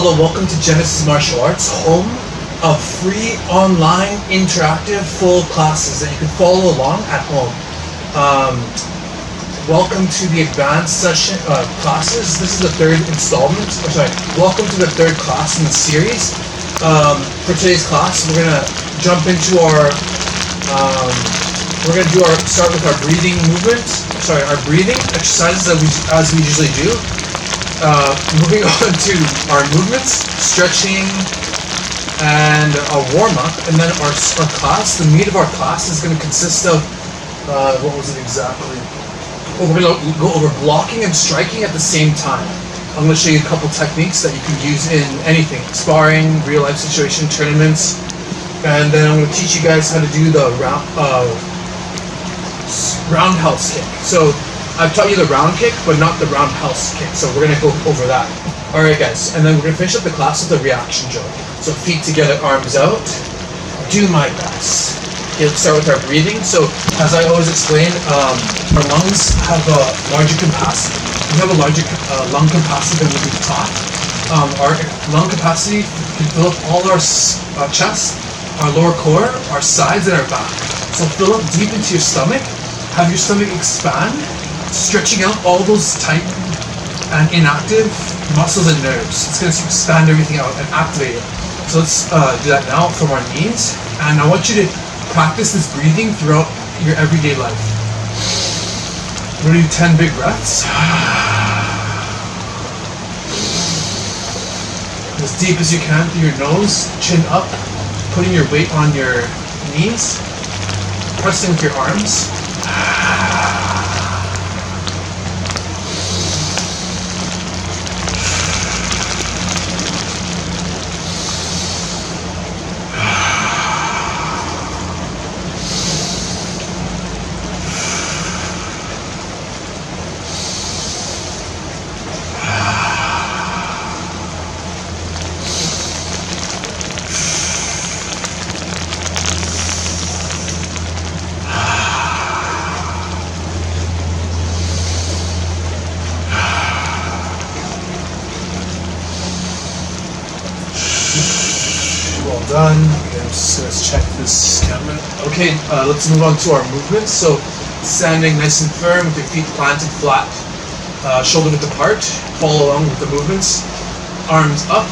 Hello, welcome to Genesis Martial Arts, home of free online interactive full classes that you can follow along at home. Welcome to the advanced session classes. This is the third installment. Welcome to the third class in the series. For today's class, we're gonna jump into our. We're gonna start with our breathing movement. Our breathing exercises as we usually do. Moving on to our movements, stretching, and a warm-up, and then our class. The meat of our class is going to consist of what was it exactly? We're going to go over blocking and striking at the same time. I'm going to show you a couple techniques that you can use in anything: sparring, real-life situation, tournaments, and then I'm going to teach you guys how to do the roundhouse kick. So I've taught you the round kick, but not the roundhouse kick, so we're going to go over that. Alright guys, and then we're going to finish up the class with a reaction drill. So feet together, arms out. Do my best. Okay, let's start with our breathing. So, as I always explain, our lungs have a larger capacity. We have a larger lung capacity than what we've taught. Our lung capacity can fill up all our chest, our lower core, our sides, and our back. So fill up deep into your stomach. Have your stomach expand, stretching out all those tight and inactive muscles and nerves. It's going to expand everything out and activate it. So let's do that now from our knees. And I want you to practice this breathing throughout your everyday life. We're going to do 10 big breaths. As deep as you can through your nose, chin up, putting your weight on your knees, pressing with your arms. Well done. Okay, let's check this camera. Okay, let's move on to our movements. So, standing nice and firm with your feet planted flat, shoulder width apart. Follow along with the movements. Arms up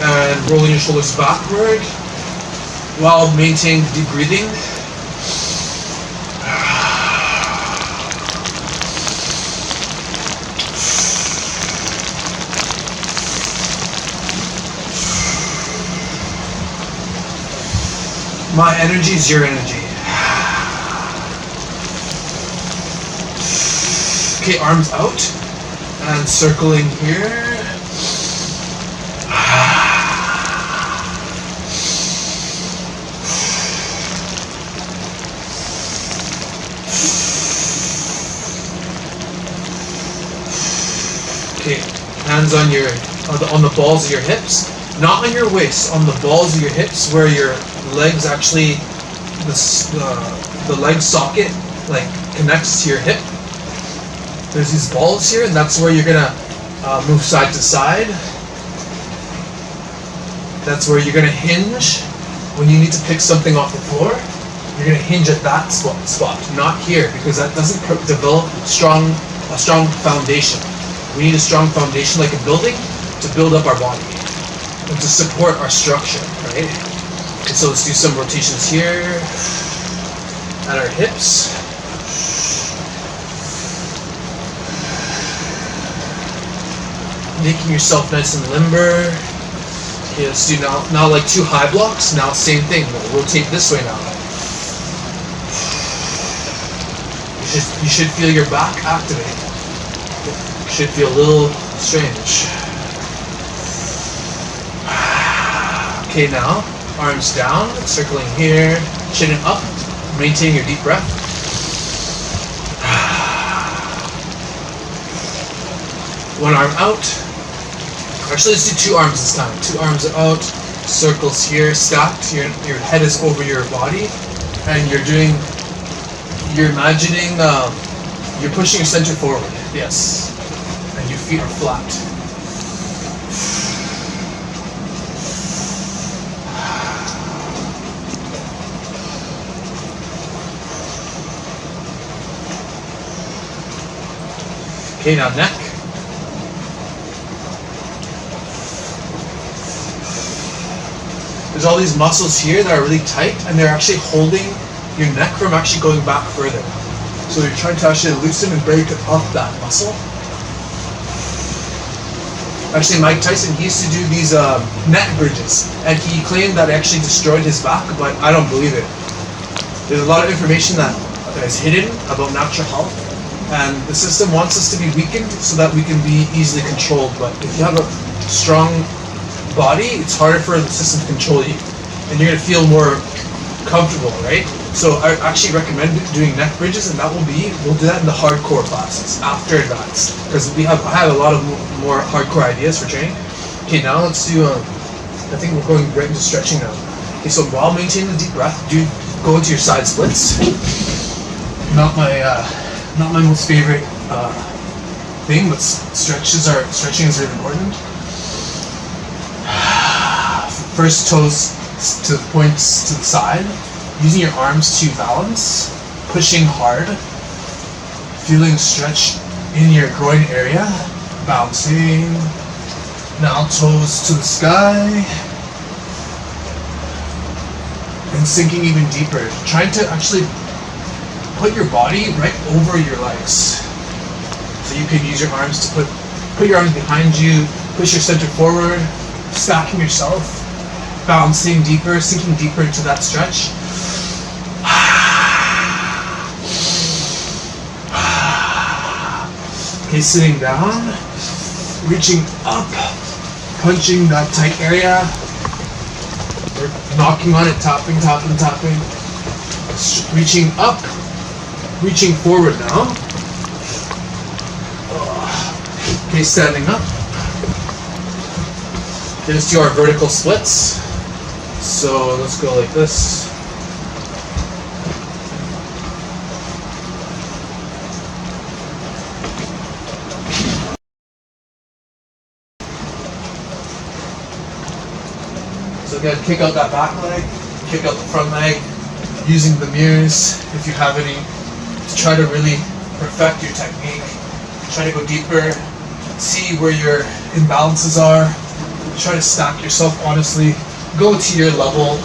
and rolling your shoulders backward while maintaining deep breathing. My energy is your energy. Okay, arms out and circling here. Okay, hands on the balls of your hips, not on your waist, on the balls of your hips where your legs actually, the leg socket connects to your hip. There's these balls here, and that's where you're gonna move side to side. That's where you're gonna hinge when you need to pick something off the floor. You're gonna hinge at that spot, not here, because that doesn't develop a strong foundation. We need a strong foundation like a building to build up our body and to support our structure, right? Okay, so let's do some rotations here at our hips. Making yourself nice and limber. Okay, let's do now like 2 high blocks. Now same thing, we'll rotate this way now. You should feel your back activate. You should feel a little strange. Okay, now arms down, circling here, chin up, maintaining your deep breath. One arm out. Actually, let's do 2 arms this time. 2 arms out, circles here, stacked. Your head is over your body, and you're imagining, you're pushing your center forward. Yes. And your feet are flat. Okay, now neck. There's all these muscles here that are really tight, and they're actually holding your neck from actually going back further. So you're trying to actually loosen and break up that muscle. Actually, Mike Tyson, he used to do these neck bridges, and he claimed that it actually destroyed his back, but I don't believe it. There's a lot of information that is hidden about natural health, and the system wants us to be weakened so that we can be easily controlled. But if you have a strong body, it's harder for the system to control you, and you're gonna feel more comfortable, right? So I actually recommend doing neck bridges, and we'll do that in the hardcore classes after advanced, because I have a lot of more hardcore ideas for training. Okay, now let's do. I think we're going right into stretching now. Okay, so while maintaining the deep breath, go into your side splits. Not my most favorite thing, but stretching is really important. First, toes to the points to the side, using your arms to balance, pushing hard, feeling stretch in your groin area, bouncing. Now toes to the sky, and sinking even deeper. Trying to actually put your body right over your legs. So you can use your arms to put your arms behind you, push your center forward, stacking yourself, bouncing deeper, sinking deeper into that stretch. Okay, sitting down, reaching up, punching that tight area, or knocking on it, tapping. Reaching up, reaching forward now. Okay, standing up. Okay, let's do our vertical splits. So let's go like this. So again, kick out that back leg, kick out the front leg, using the mirrors if you have any, to try to really perfect your technique. Try to go deeper, see where your imbalances are, try to stack yourself honestly, go to your level.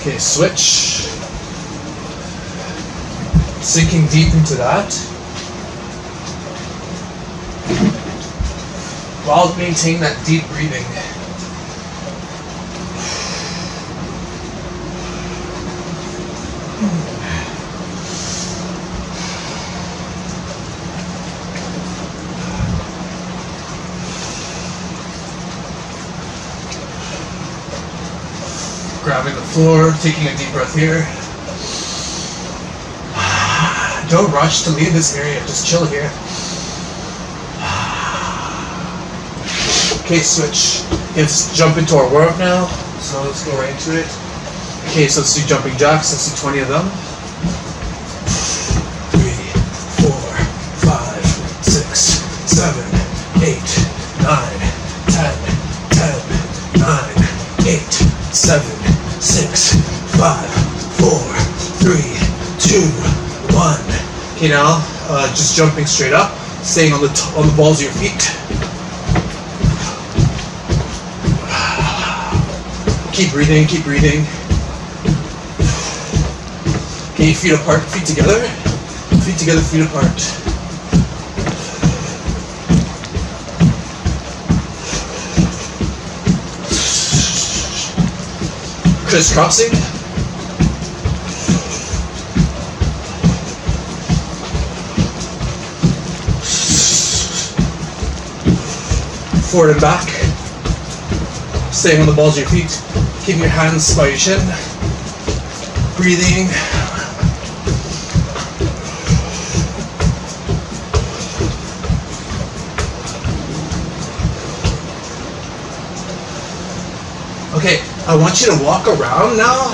Okay, switch. Sinking deep into that. While maintaining that deep breathing. Grabbing the floor, taking a deep breath here. Don't rush to leave this area, just chill here. Okay, switch. Let's jump into our warm-up now. So let's go right into it. Okay, so let's do jumping jacks. Let's do 20 of them. 3, 4, 5, 6, 7, 8, 9, 10, 9, 8, 7, 6, 5, 4, 3, 2, 1. Okay, now just jumping straight up, staying on the balls of your feet. Keep breathing, keep breathing. Okay, feet apart, feet together, feet apart. Crisscrossing. Forward and back. Staying on the balls of your feet. Keep your hands by your chin. Breathing. Okay, I want you to walk around now,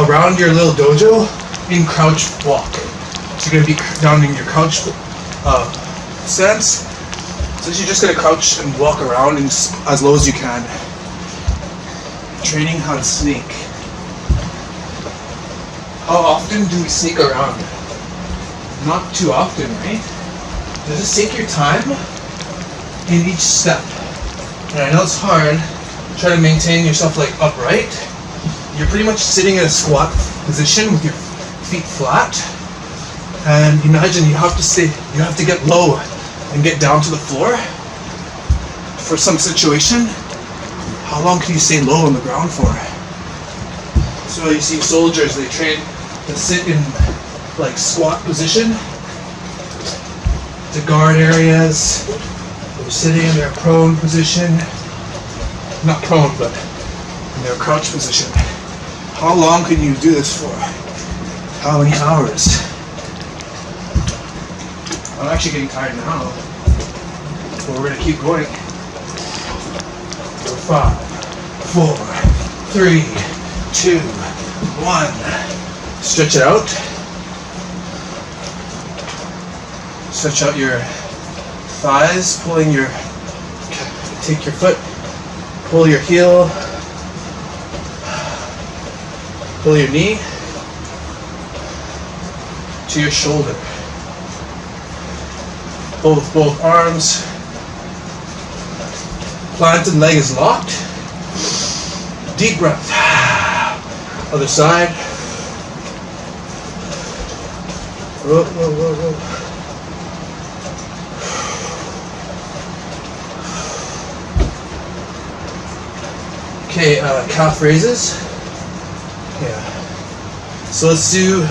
around your little dojo in crouch walk. So you're going to be down in your crouch stance. So you're just going to crouch and walk around as low as you can. training how to sneak. How often do we sneak around? Not too often, right? Just take your time in each step. And I know it's hard. Try to maintain yourself like upright. You're pretty much sitting in a squat position with your feet flat. And imagine you have to get low and get down to the floor for some situation. How long can you stay low on the ground for? So you see soldiers, they train to sit in like squat position to guard areas. They're sitting in their prone position. Not prone, but in their crouch position. How long can you do this for? How many hours? I'm actually getting tired now. But we're gonna keep going. 5, 4, 3, 2, 1. Stretch it out. Stretch out your thighs, take your foot, pull your heel, pull your knee to your shoulder. Both arms. Planted leg is locked. Deep breath. Other side. Whoa, whoa, whoa, whoa. Okay, calf raises. Yeah. So let's do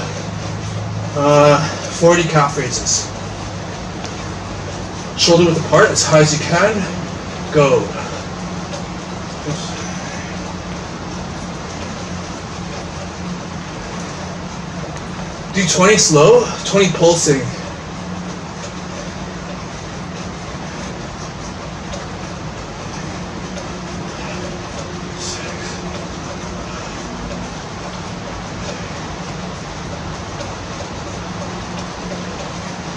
40 calf raises. Shoulder width apart as high as you can. Go. Do 20 slow, 20 pulsing.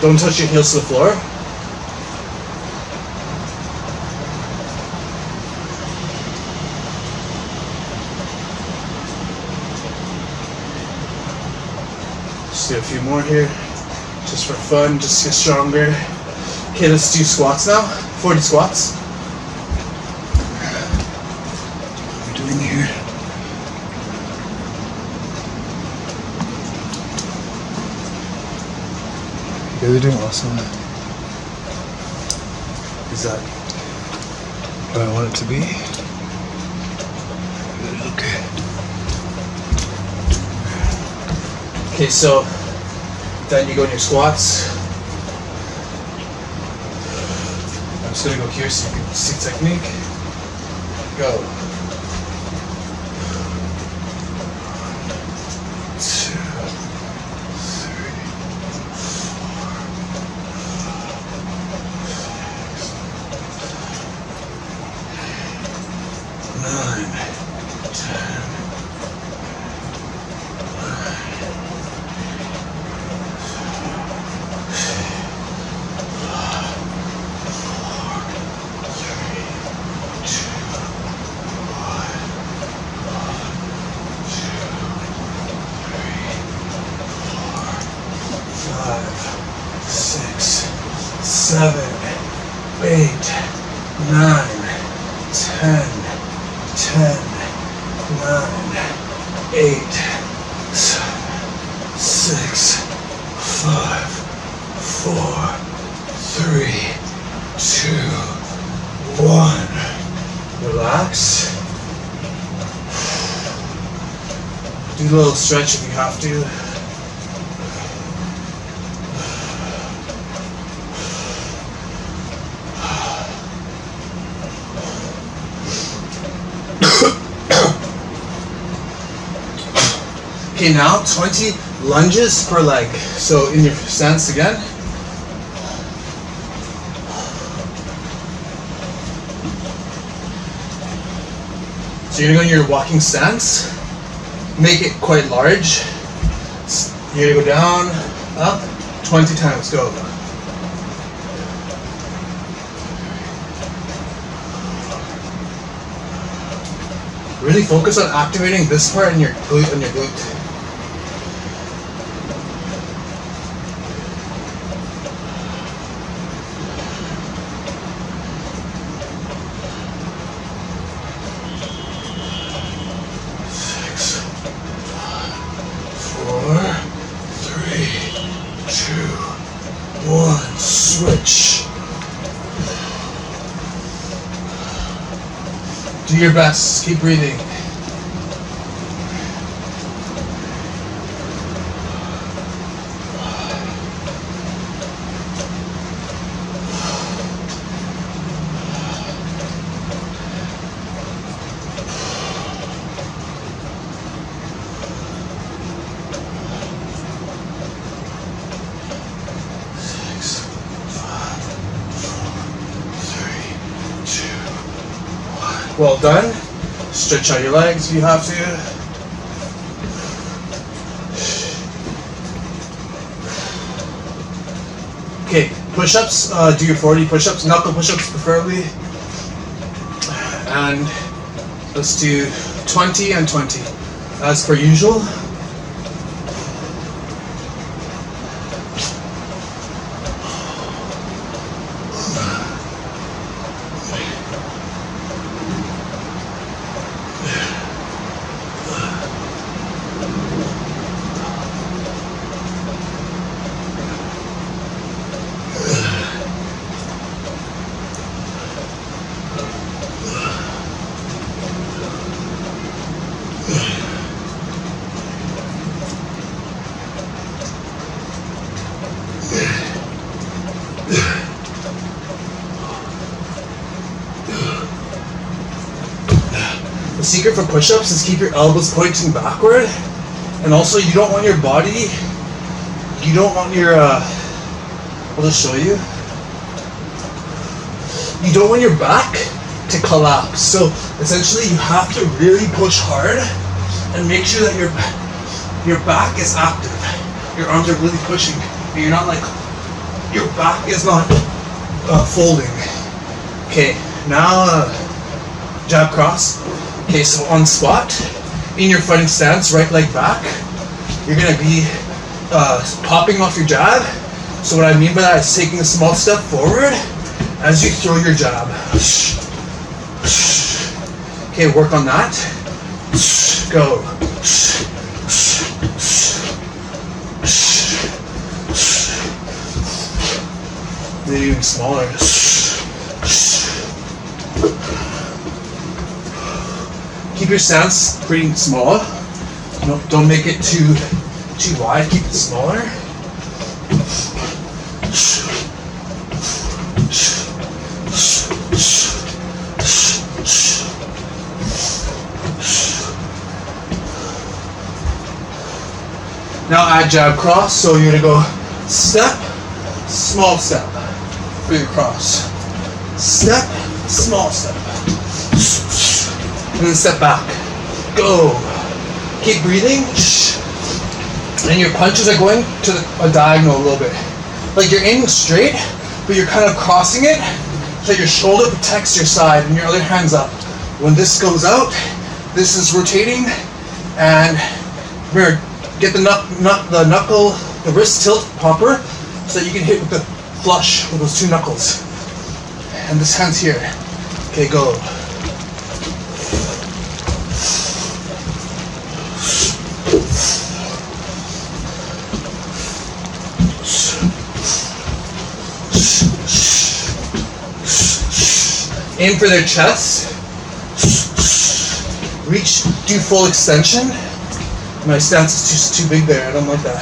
Don't touch your heels to the floor. Just do a few more here, just for fun, just get stronger. Okay, let's do squats now. 40 squats. What are we doing here? You guys are doing awesome. Is that what I want it to be? Okay. Okay, so then you go in your squats. I'm just gonna go here so you can see technique. Go. 2, 3, 4, 9, 10. 7, 8, 9, 10, 10, 9, 8, 6, 5, 4, 3, 2, 1. Relax. Do a little stretch if you have to. Okay, now 20 lunges per leg. So in your stance again. So you're gonna go in your walking stance. Make it quite large. You're gonna go down, up, 20 times. Go. Really focus on activating this part in your glute and your glute. Switch. Do your best. Keep breathing. Well done. Stretch out your legs if you have to. Okay, push-ups. Do your 40 push-ups, knuckle push-ups preferably. And let's do 20 and 20 as per usual. The secret for push-ups is keep your elbows pointing backward, and also you don't want your body, you don't want your, I'll just show you. You don't want your back to collapse. So essentially you have to really push hard and make sure that your back is active. Your arms are really pushing, and you're not like, your back is not folding. Okay, now jab cross. Okay, so on spot, in your fighting stance, right leg back, you're gonna be popping off your jab. So what I mean by that is taking a small step forward as you throw your jab. Okay, work on that. Go. Maybe even smaller. Keep your stance pretty small. Don't make it too wide. Keep it smaller. Now add jab cross. So you're gonna go step, small step for your cross. Step, small step. And then step back. Go. Keep breathing. And your punches are going to a diagonal a little bit. Like you're aiming straight, but you're kind of crossing it so your shoulder protects your side and your other hand's up. When this goes out, this is rotating, and remember, get the knuckle, the wrist tilt proper so that you can hit with the flush with those two knuckles. And this hand's here. Okay, go. Aim for their chest. Reach, do full extension. My stance is just too big there. I don't like that.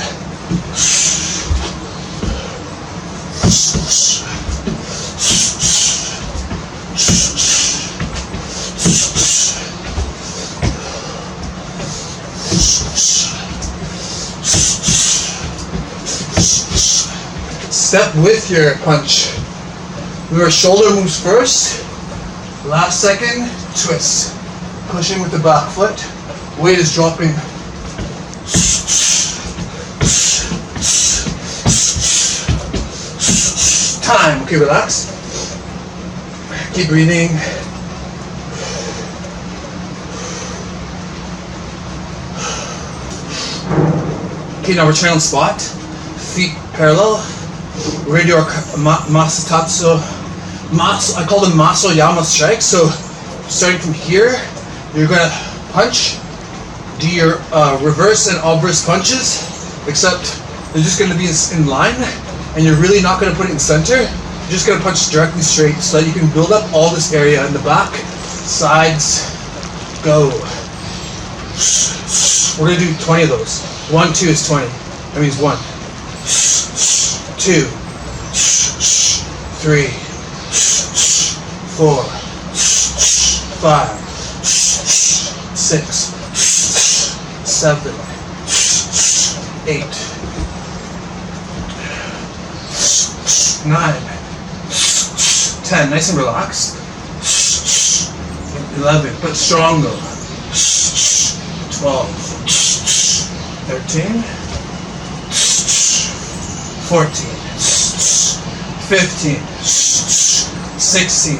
Step with your punch. Your shoulder moves first. Last second, twist. Pushing with the back foot. Weight is dropping. Time. Okay, relax. Keep breathing. Okay, now we're turning on spot. Feet parallel. We're gonna do our masatatsu. I call them maso yama strikes. So starting from here, you're gonna punch. Do your reverse and obverse punches, except they're just gonna be in line, and you're really not gonna put it in center. You're just gonna punch directly straight so that you can build up all this area in the back, sides. Go. We're gonna do 20 of those. 1, 2 is 20. That means 1, 2, 3, 4, 5, 6, 7, 8, 9, 10. Nice and relaxed. 11, but strong though. 12, 13, 14, 15, 16,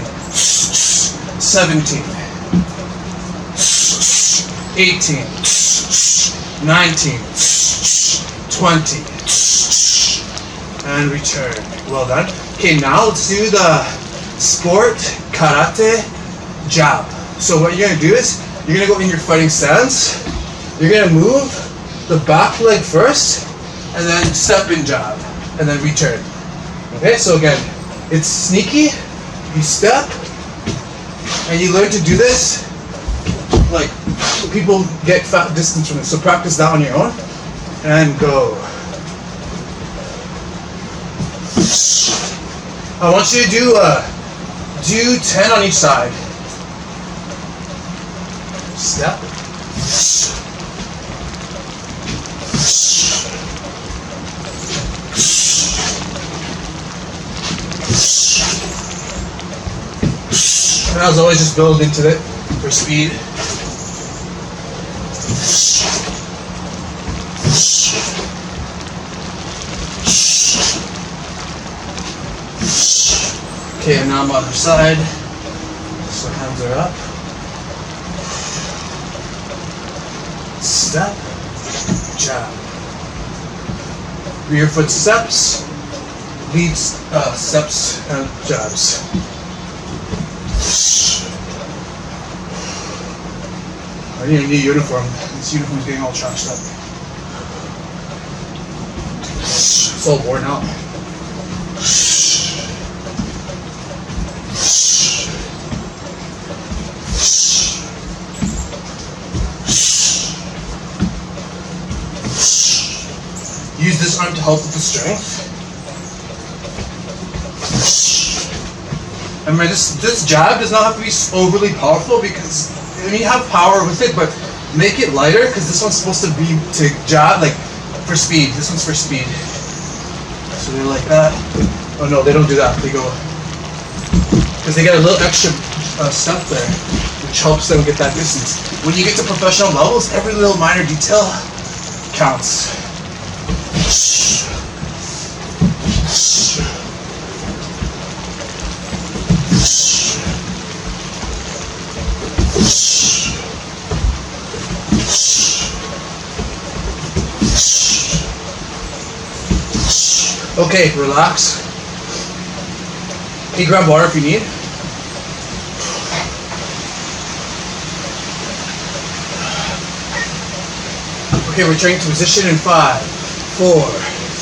17, 18, 19, 20, and return. Well done. Okay, now let's do the sport karate jab. So what you're gonna do is you're gonna go in your fighting stance. You're gonna move the back leg first, and then step in jab, and then return. Okay, so again, it's sneaky. You step, and you learn to do this. Like people get fat distance from it, so practice that on your own, and go. I want you to do 10 on each side. Step. And as always, just build into it for speed. Okay, and now I'm on the other side. So hands are up. Step, jab. Rear foot steps, lead steps and jabs. I need a new uniform. This uniform's getting all trashed up. It's all worn out. Use this arm to help with the strength. Remember, this jab does not have to be overly powerful because I mean you have power with it, but make it lighter because this one's supposed to be to jab like for speed. This one's for speed. So they're like that. Oh no, they don't do that. They go because they get a little extra step there, which helps them get that distance. When you get to professional levels, every little minor detail counts. Okay, relax. Okay, grab water if you need. Okay, returning to position in 5, 4,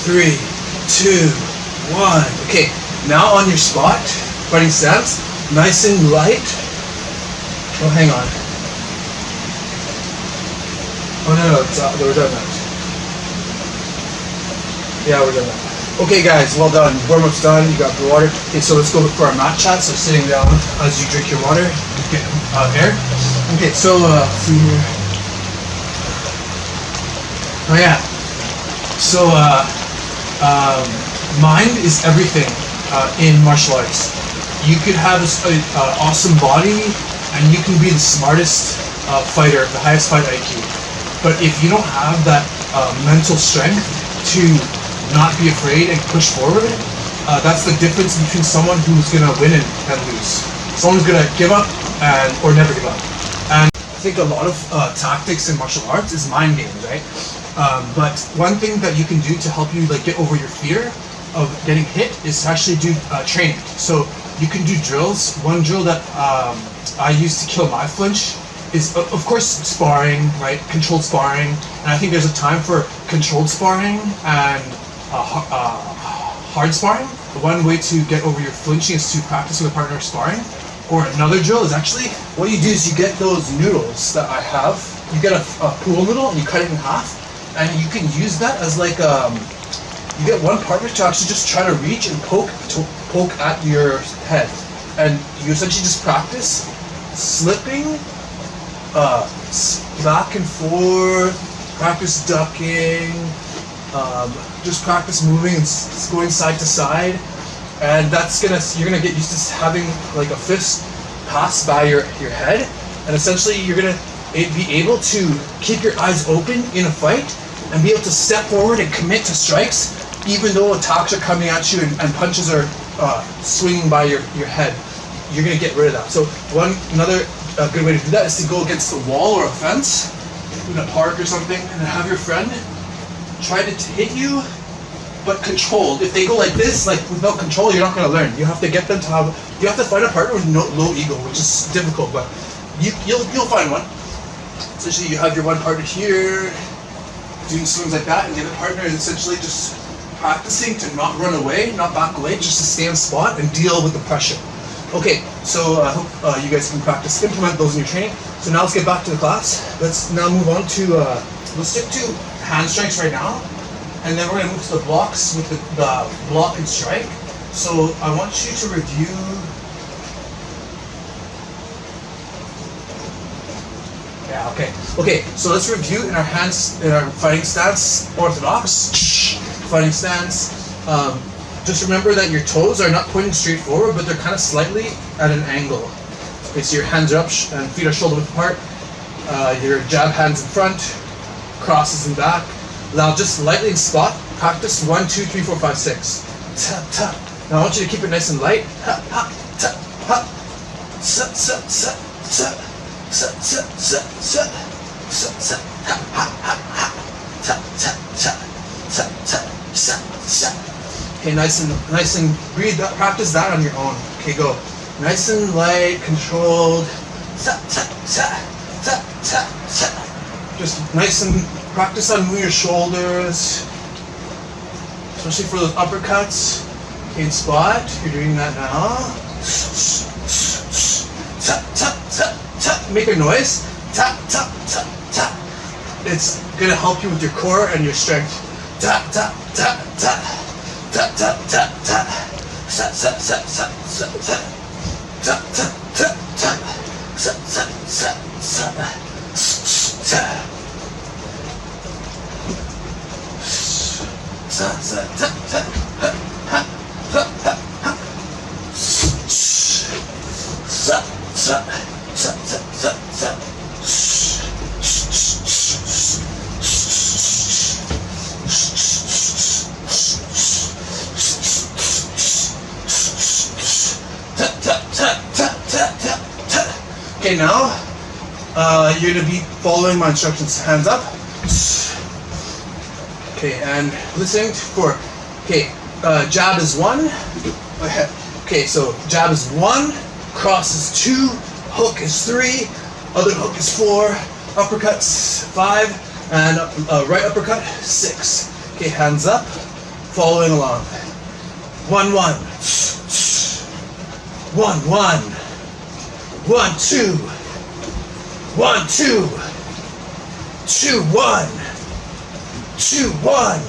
3, 2, 1. Okay, now on your spot, fighting stance, nice and light. Oh, hang on. Oh no, we're done that. Yeah, we're done that. Okay guys, well done. Warm-up's done, you got the water. Okay, so let's go for our mat chat. So sitting down as you drink your water, get air. Okay, so see here. Oh yeah. So mind is everything in martial arts. You could have an awesome body and you can be the smartest fighter, the highest fight IQ. But if you don't have that mental strength to not be afraid and push forward, that's the difference between someone who's gonna win and lose. Someone who's gonna give up or never give up. And I think a lot of tactics in martial arts is mind games, right? But one thing that you can do to help you like get over your fear of getting hit is to actually do training. So you can do drills. One drill that I use to kill my flinch is, of course, sparring, right? Controlled sparring. And I think there's a time for controlled sparring and hard sparring. One way to get over your flinching is to practice with a partner sparring. Or another drill is actually, what you do is you get those noodles that I have. You get a pool noodle and you cut it in half. And you can use that as like, you get one partner to actually just try to reach and poke at your head. And you essentially just practice slipping, back and forth, practice ducking, just practice moving and going side to side. And you're gonna get used to having like a fist pass by your head. And essentially you're gonna be able to keep your eyes open in a fight and be able to step forward and commit to strikes even though attacks are coming at you and punches are swinging by your head. You're going to get rid of that. So another good way to do that is to go against the wall or a fence in a park or something and have your friend try to hit you but controlled. If they go like this, like without control, you're not going to learn. You have to get them to you have to find a partner with low ego, which is difficult, but you'll find one. Essentially, you have your one partner here, doing swings like that, and the other partner is essentially just practicing to not run away, not back away, just to stay on spot and deal with the pressure. Okay, so I hope you guys can implement those in your training. So now let's get back to the class. Let's now move on to, let's stick to hand strikes right now, and then we're going to move to the blocks with the block and strike. So I want you to review. Yeah, okay, so let's review in our fighting stance, orthodox fighting stance. Just remember that your toes are not pointing straight forward, but they're kind of slightly at an angle. Okay, so your hands are up and feet are shoulder width apart. Your jab hands in front, crosses in back. Now just lightly in spot, practice 1, 2, 3, 4, 5, 6. Tap, tap. Now I want you to keep it nice and light. Ha, ha, tap, ha. Set, set, set, set. Set, set, set, set, set, set, ha, ha, ha, ha, tap, tap, tap, tap, tap, set, set. Okay, nice and breathe that, practice that on your own. Okay, go. Nice and light, controlled. Tap, tap, tap, tap, tap, tap. Just nice and practice on moving your shoulders, especially for those uppercuts. Okay, in spot, you're doing that now. Tap, tap, tap. Tap, make a noise. Tap, tap, tap, tap. It's gonna help you with your core and your strength. Tap, tap, tap, tap. Tap, tap, tap, tap. Tap, tap, tap, tap, tap, tap. Tap, tap, tap, tap. Tap, tap, tap, tap. Tap. Tap, tap, tap, tap. Ha, ha, ha, ha, ha. Tap, tap. Tap, tap, tap, tap. Tap, tap, tap, tap, tap, tap, tap. Okay, now you're going to be following my instructions. Hands up. Okay, and listening for. Okay, jab is 1. Okay, so jab is 1, cross is 2. Hook is 3, other hook is 4, uppercuts 5, and right uppercut 6. Okay, hands up, following along. 1, 1. 1, 1. 1, 2. 1, 2. 2, 1. 2, 1.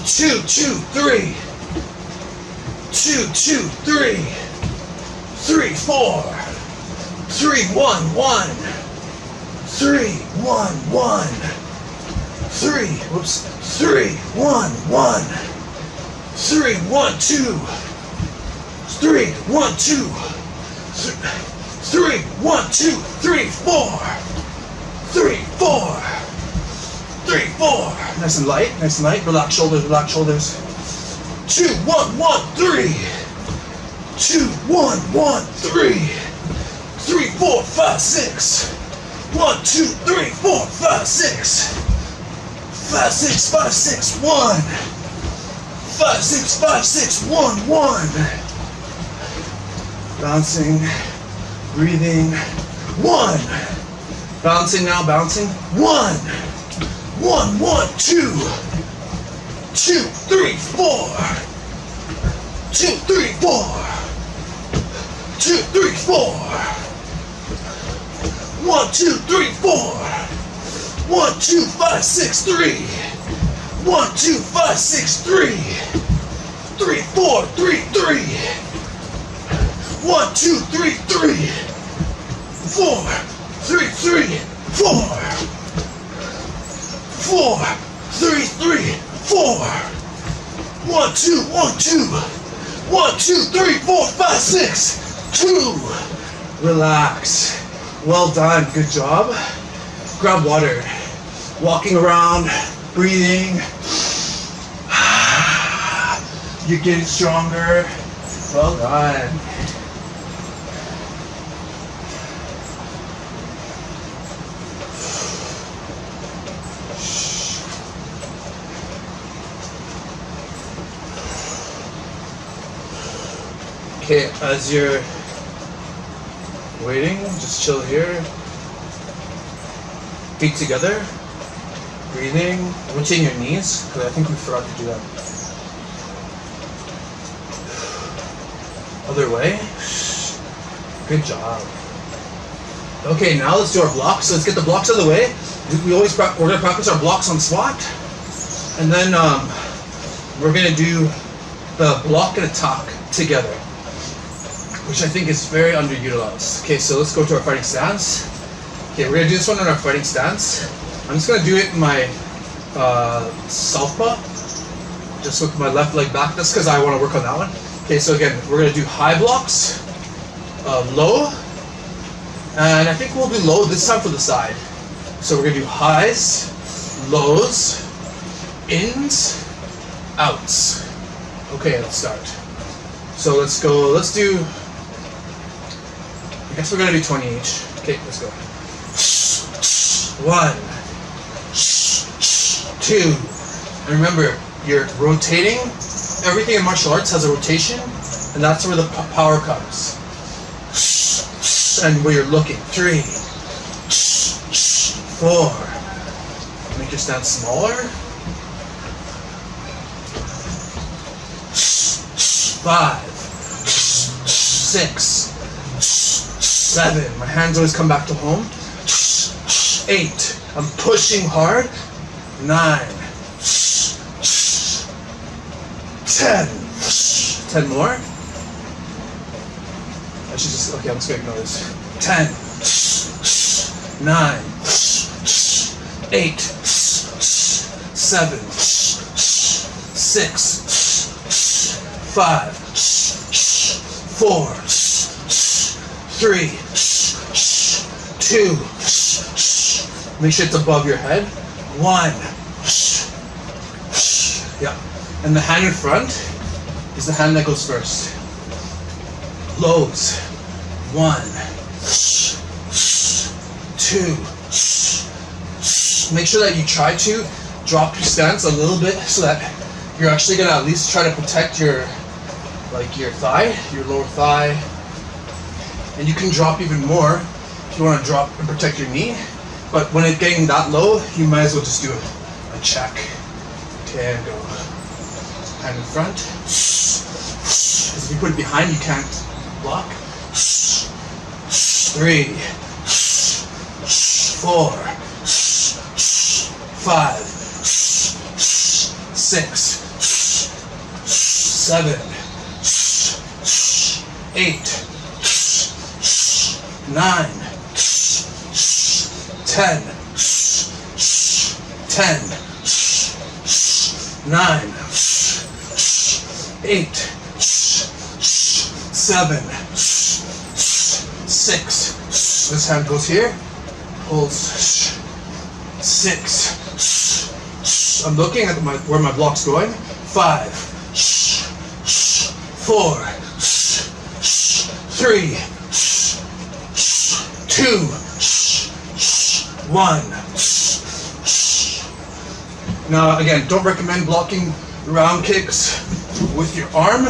2, 2, 3. 2, 2, 3. 3, 4. 3, 1, 1. 3, 1, 1. 3, whoops. 3, 1, 1. 3, 1, 2. 3, 1, 2. 3, 1, 2, 3, 4. 3, 4. 3, 4. Nice and light, nice and light. Relax shoulders, relax shoulders. 2, 1, 1, 3. 2, 1, 1, 3. 3, 4, 5, 6. 1, 2, 3, 4, 5, 6. 5, 6, 5, 6, 1. 5, 6, 5, 6, 1, 1. Bouncing, breathing. 1. Bouncing now, bouncing. 1. 1, 1, 2. 2, 3, 4. 2, 3, 4. 2, 3, 4. 1, 2, 3, 4. 1, 2, 5, 6, 3. 1, 2, 5, 6, 3. 3, 4, 3, 3. 1, 2, 3, 3. 4, 3, 3, 4. 4, 3, 3, 4. 1, 2, 1, 2. 1, 2, 3, 4, 5, 6, 2. Relax. Well done. Good job. Grab water. Walking around, breathing. You're getting stronger. Well done. Okay, as you're waiting, just chill here. Feet together. Breathing. Rotating your knees, because I think we forgot to do that. Other way. Good job. Okay, now let's do our blocks. So let's get the blocks out of the way. We're gonna practice our blocks on squat, and then we're gonna do the block and attack together, which I think is very underutilized. Okay, so let's go to our fighting stance. Okay, we're gonna do this one in our fighting stance. I'm just gonna do it in my southpaw, just with my left leg back. That's because I want to work on that one. Okay, so again, we're gonna do high blocks, low, and I think we'll do low this time for the side. So we're gonna do highs, lows, ins, outs. Okay, let's start. So let's go. Let's do. I guess we're gonna do 20 each. Okay, let's go. 1, 2, and remember, you're rotating. Everything in martial arts has a rotation, and that's where the power comes. And where you're looking. 3, 4. Make your stance smaller. 5, 6, 7. My hands always come back to home. 8. I'm pushing hard. 9. 10. 10 more. I should just, okay, I'm just gonna ignore this. 10. 9. 8. 7. 6. 5. 4. 3. 2. Make sure it's above your head. 1. Yeah. And the hand in front is the hand that goes first. Lows. 1. 2. Make sure that you try to drop your stance a little bit so that you're actually gonna at least try to protect your thigh, your lower thigh. And you can drop even more if you want to drop and protect your knee. But when it's getting that low, you might as well just do a check. Okay, and go. Hand in front. Because if you put it behind, you can't block. 3, 4, 5, 6, 7, 8, 9, 10, 9, 8, 7, 6. This hand goes here, pulls. 6. I'm looking at where my block's going. 5, 4, 3, 2, 1. Now again, don't recommend blocking round kicks with your arm,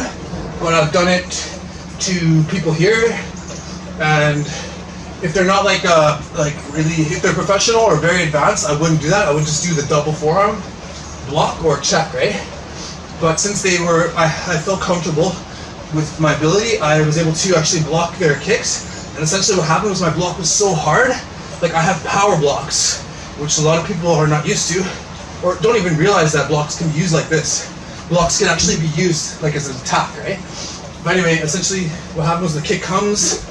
but I've done it to people here, and if they're not like really, if they're professional or very advanced, I wouldn't do that. I would just do the double forearm block or check, right? But since I felt comfortable with my ability, I was able to actually block their kicks. And essentially what happened was my block was so hard, like I have power blocks, which a lot of people are not used to, or don't even realize that blocks can be used like this. Blocks can actually be used like as an attack, right? But anyway, essentially what happened was the kick comes,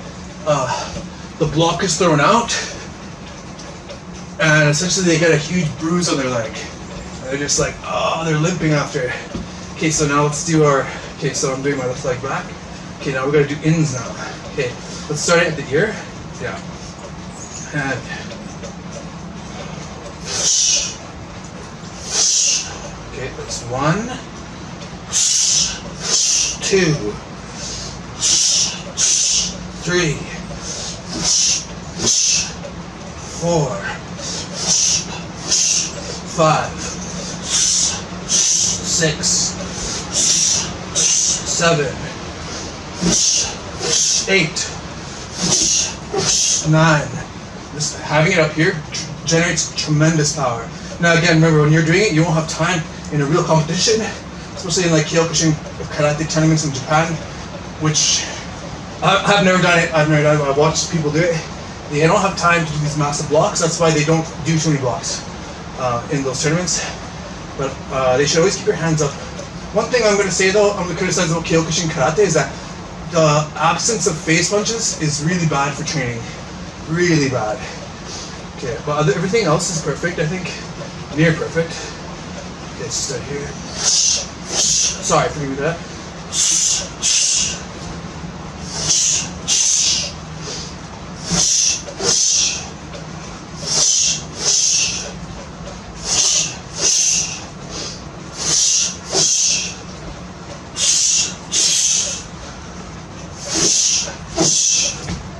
the block is thrown out, and essentially they get a huge bruise on their leg. And they're just like, oh, they're limping after. Okay, so now let's do okay, so I'm doing my left leg back. Okay, now we're gonna do ins now. Okay, let's start it at the ear. Yeah. And okay, that's 1, 2, 3, 4, 5, 6, 7, 8, 9. Just having it up here generates tremendous power. Now again, remember when you're doing it, you won't have time in a real competition, especially in like Kyokushin karate tournaments in Japan, which I've never done it. I've watched people do it. They don't have time to do these massive blocks. That's why they don't do too many blocks in those tournaments. But they should always keep your hands up. One thing I'm going to say though, I'm going to criticize about Kyokushin karate is that the absence of face punches is really bad for training. Really bad. Okay, but everything else is perfect, I think. Near perfect. Okay, let's start here. Sorry, forgive me that.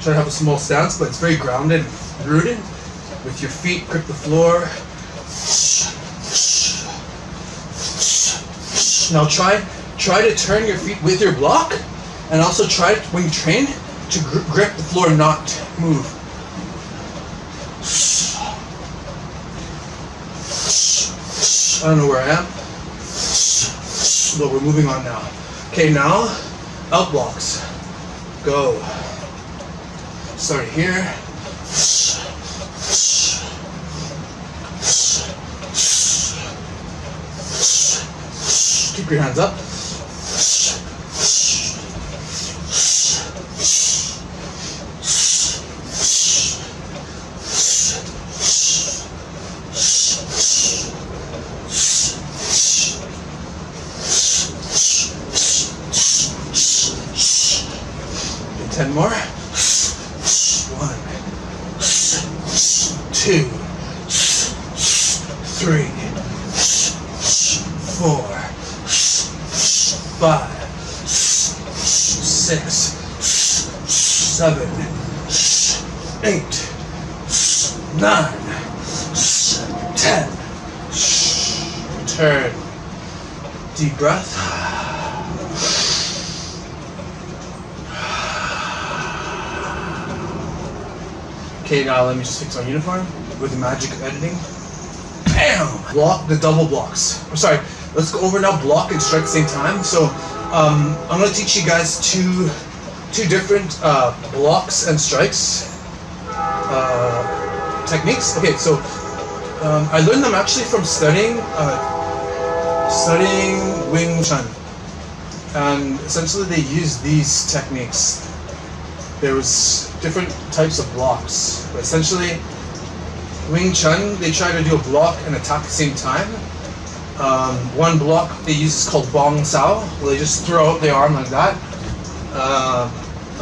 Try to have a small stance, but it's very grounded, rooted. With your feet, grip the floor. Now try to turn your feet with your block, and also try when you train to grip the floor, not move. I don't know where I am, but we're moving on now. Okay, now out blocks. Go. Start here. Keep your hands up. Okay, 10 more. 1, 2, 3, 4, 5, 6, 7, 8, 9, 10. Turn. Deep breath. Okay, now let me just fix my uniform with the magic of editing. Bam! Block the double blocks. I'm sorry, let's go over now block and strike at the same time. So I'm going to teach you guys two different blocks and strikes techniques. Okay, so I learned them actually from studying Wing Chun. And essentially they use these techniques. There was different types of blocks, but essentially Wing Chun, they try to do a block and attack at the same time. One block they use is called Bong Sao, where they just throw out the arm like that.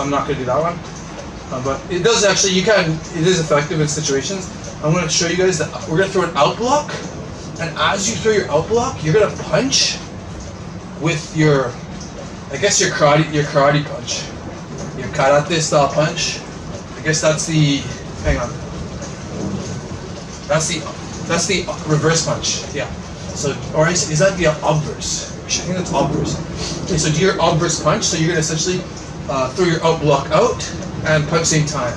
I'm not going to do that one, but it does actually, it is effective in situations. I'm going to show you guys that we're going to throw an out block, and as you throw your out block, you're going to punch with your, I guess your karate punch. Your karate style punch. I guess that's the, hang on. That's the reverse punch, yeah. So, or is that the obverse? I think that's obverse. Okay, so do your obverse punch. So you're gonna essentially throw your out block out and punch same time.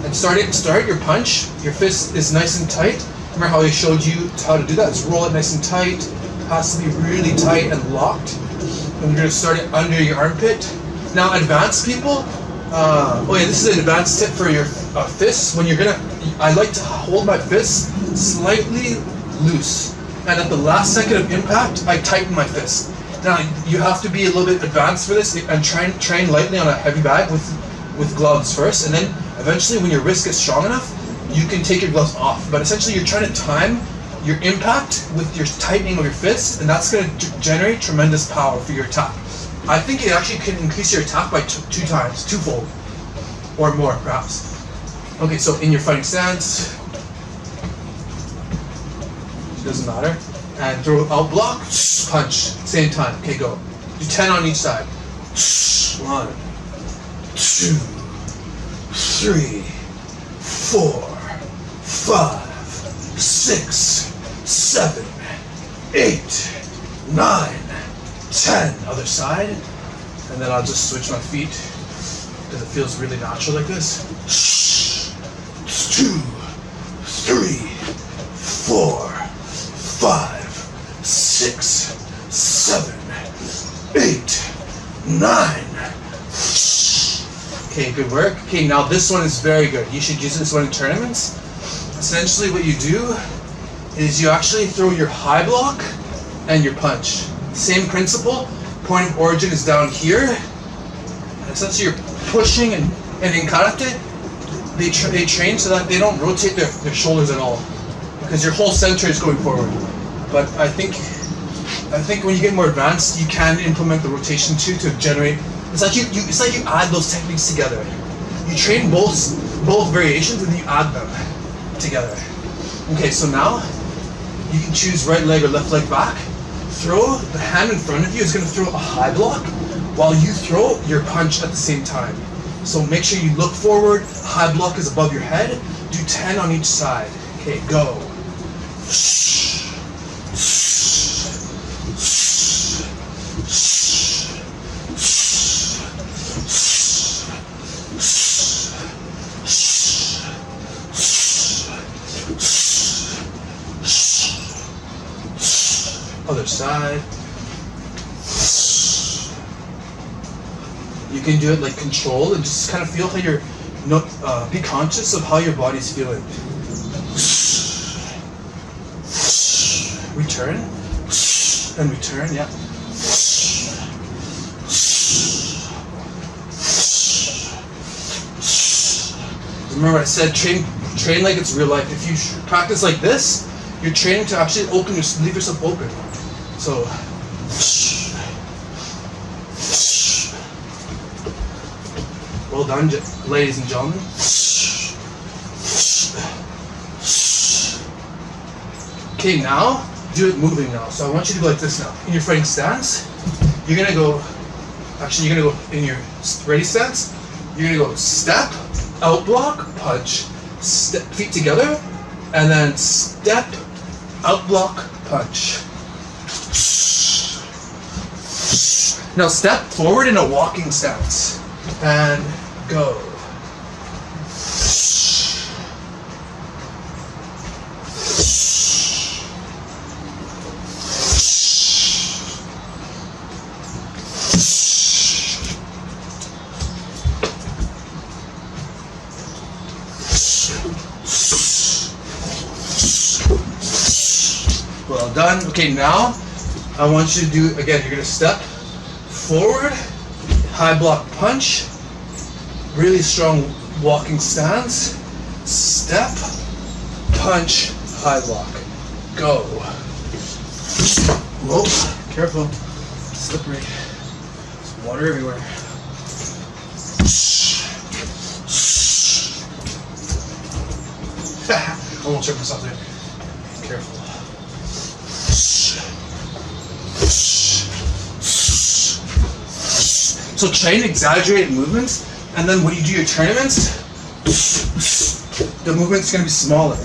And start your punch. Your fist is nice and tight. Remember how I showed you how to do that? Just roll it nice and tight. It has to be really tight and locked. And we're gonna start it under your armpit. Now, advanced people. This is an advanced tip for your fists. When you're gonna, I like to hold my fists slightly loose, and at the last second of impact, I tighten my fist. Now, you have to be a little bit advanced for this, and train lightly on a heavy bag with gloves first, and then eventually, when your wrist gets strong enough, you can take your gloves off. But essentially, you're trying to time your impact with your tightening of your fist, and that's going to generate tremendous power for your attack. I think it actually can increase your attack by two times, twofold, or more perhaps. Okay, so in your fighting stance, doesn't matter, and throw out block, punch, same time. Okay, go. Do 10 on each side. 1, 2, 3, 4, 5, 6, 7, 8, 9, 10. Other side. And then I'll just switch my feet because it feels really natural like this. 2, 3, 4, 5, 6, 7, 8, 9. Okay, good work. Okay, now this one is very good. You should use this one in tournaments. Essentially what you do is you actually throw your high block and your punch. Same principle. Point of origin is down here. And essentially you're pushing and in karate, they train so that they don't rotate their shoulders at all, because your whole center is going forward. But I think when you get more advanced, you can implement the rotation too to generate. It's like you add those techniques together. You train both variations and then you add them together. Okay, so now you can choose right leg or left leg back. Throw the hand in front of you is going to throw a high block while you throw your punch at the same time. So make sure you look forward. High block is above your head. Do 10 on each side. Okay, go. Other side. You can do it like controlled and just kind of feel how you're be conscious of how your body's feeling. Return and return, yeah. Remember I said train like it's real life. If you practice like this, you're training to actually leave yourself open. So, well done, ladies and gentlemen. Okay, now do it moving now. So I want you to go like this now. In your fighting stance, you're gonna go in your ready stance. You're gonna go step, out block, punch, step, feet together, and then step, out block, punch. Now step forward in a walking stance and go. Well done. Okay, now I want you to do, again, you're going to step forward, high block punch, really strong walking stance, step, punch, high block, go. Whoa, careful, slippery, there's water everywhere. I won't trip myself there, careful. So train exaggerated movements, and then when you do your tournaments, the movement's going to be smaller.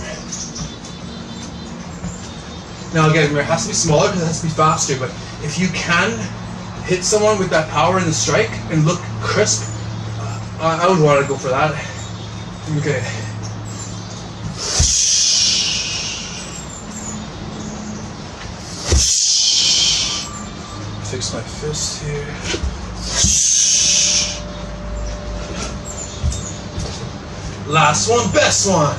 Now again, it has to be smaller because it has to be faster, but if you can hit someone with that power in the strike and look crisp, I would want to go for that. Okay. Fix my fist here. Last one, best one.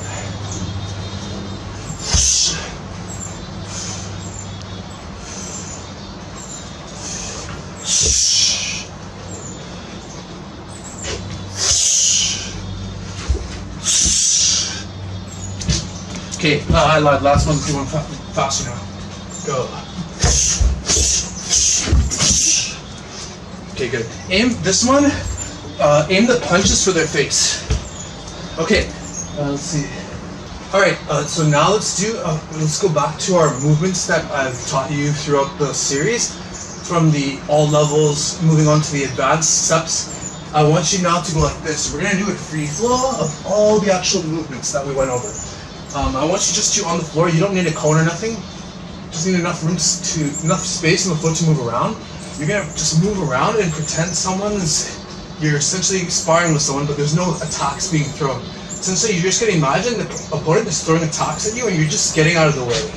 Okay, I lied. Last one, do one faster now. Go. Okay, good. Aim this one. Aim the punches for their face. Okay. Let's see. All right. So now let's go back to our movements that I've taught you throughout the series, from the all levels moving on to the advanced steps. I want you now to go like this. We're gonna do a free flow of all the actual movements that we went over. I want you just to on the floor. You don't need a cone or nothing. Just need enough room enough space on the floor to move around. You're gonna just move around and pretend you're essentially sparring with someone, but there's no attacks being thrown. Essentially, you're just gonna imagine the opponent is throwing attacks at you, and you're just getting out of the way.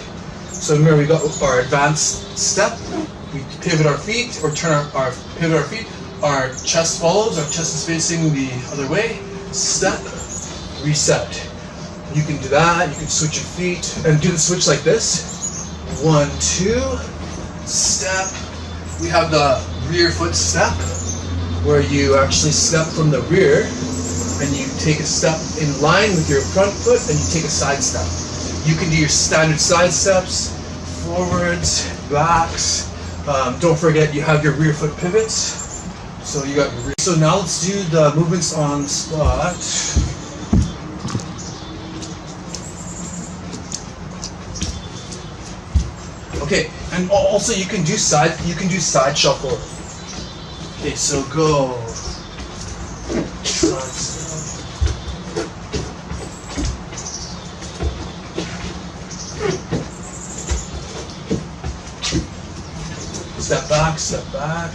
So remember, we got our advanced step. We pivot our feet, or pivot our feet. Our chest follows. Our chest is facing the other way. Step, reset. You can do that. You can switch your feet and do the switch like this. 1, 2, step. We have the rear foot step, where you actually step from the rear and you take a step in line with your front foot and you take a side step. You can do your standard side steps, forwards, backs. Don't forget you have your rear foot pivots. So you got your rear. So now let's do the movements on the spot. Okay, and also you can do side shuffle. Okay, so go. Step back, step back.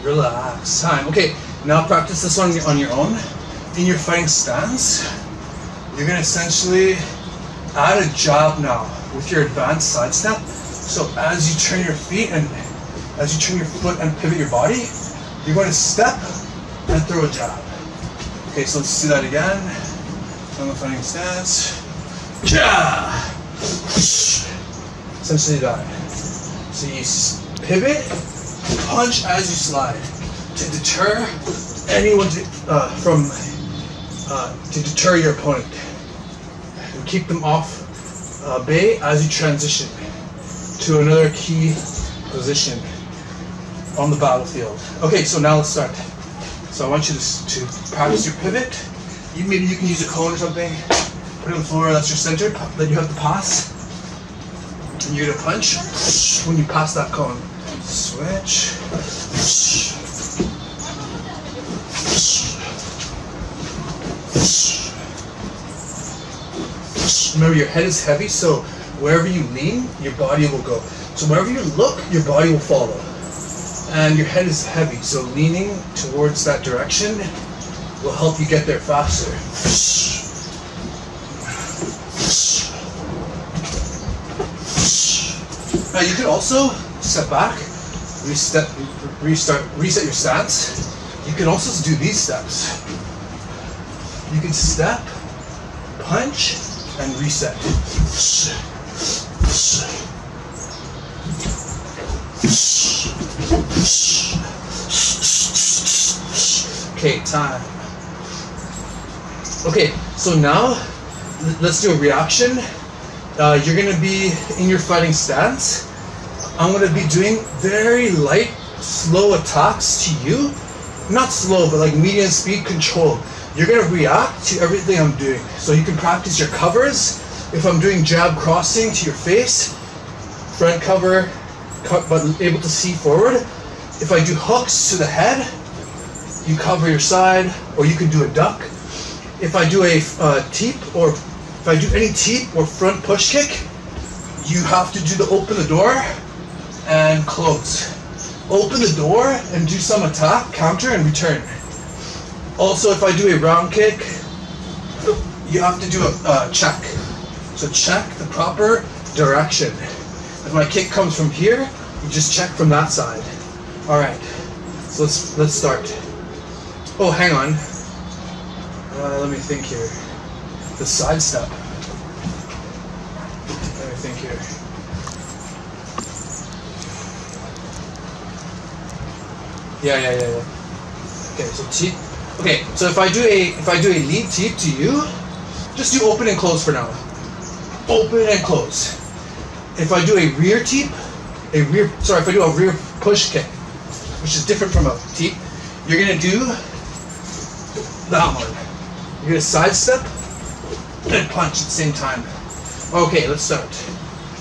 Relax. Time. Okay, now practice this one on your own. In your fighting stance, you're going to essentially add a jab now with your advanced side step. So as you turn your feet and as you turn your foot and pivot your body, you're going to step and throw a jab. Okay, so let's do that again. On the fighting stance. Jab! Essentially that. So you pivot, punch as you slide to deter anyone to deter your opponent and keep them off bay as you transition to another key position on the battlefield. Okay, so now let's start. So I want you to practice your pivot. Maybe you can use a cone or something. Put it on the floor. That's your center. Then you have to pass. And you're gonna punch when you pass that cone. Switch. Remember, your head is heavy, so wherever you lean, your body will go. So wherever you look, your body will follow. And your head is heavy, so leaning towards that direction will help you get there faster. Now you can also step back, reset your stance. You can also do these steps. You can step, punch, and reset. Okay, time. Okay, so now let's do a reaction. You're gonna be in your fighting stance. I'm gonna be doing very light, slow attacks to you. Not slow, but like medium speed, controlled. You're gonna react to everything I'm doing. So you can practice your covers. If I'm doing jab crossing to your face, front cover, but able to see forward. If I do hooks to the head, you cover your side, or you can do a duck. If I do a teep, or if I do any teep or front push kick, you have to do the open the door and close. Open the door and do some attack, counter, and return. Also, if I do a round kick, you have to do a check. So check the proper direction. If my kick comes from here, you just check from that side. All right, so let's start. Oh, hang on. Let me think here. The side step. Let me think here. Yeah. Okay, so teep. Okay, so if I do a lead teep to you, just do open and close for now. Open and close. If I do a rear teep, if I do a rear push kick, which is different from a teep, you're gonna do that one. You're gonna sidestep and punch at the same time. Okay, let's start.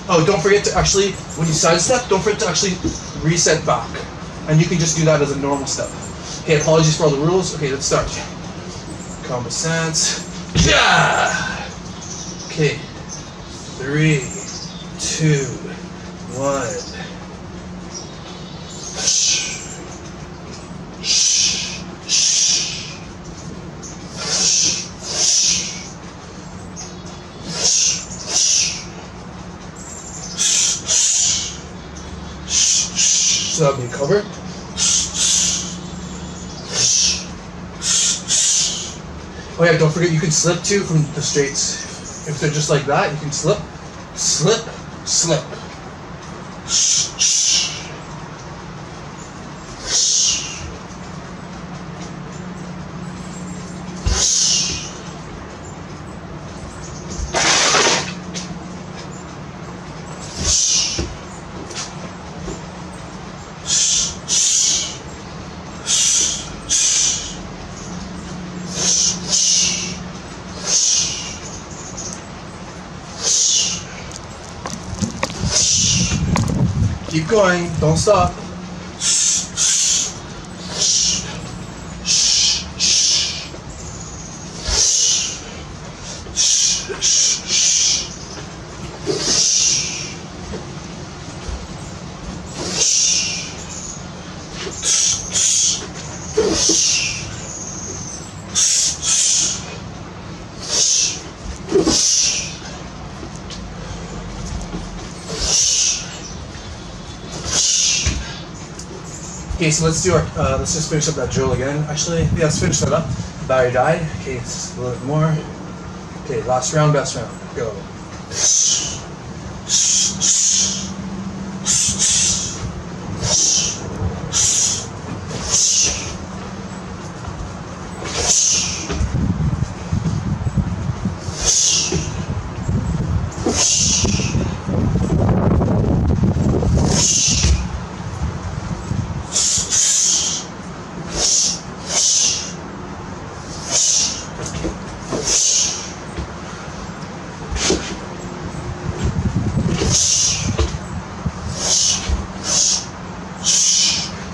Oh, don't forget to actually, when you sidestep, don't forget to actually reset back. And you can just do that as a normal step. Okay, apologies for all the rules. Okay, let's start. Combo stance. Yeah! Okay. 3, 2, 1. So that'll be a cover. Oh yeah, don't forget you can slip too from the straights. If they're just like that, you can slip, slip, slip. Keep going, don't stop. Okay, so let's do our, let's just finish up that drill again. Actually, yeah, let's finish that up. Battery died. Okay, it's a little bit more. Okay, last round, best round. Go.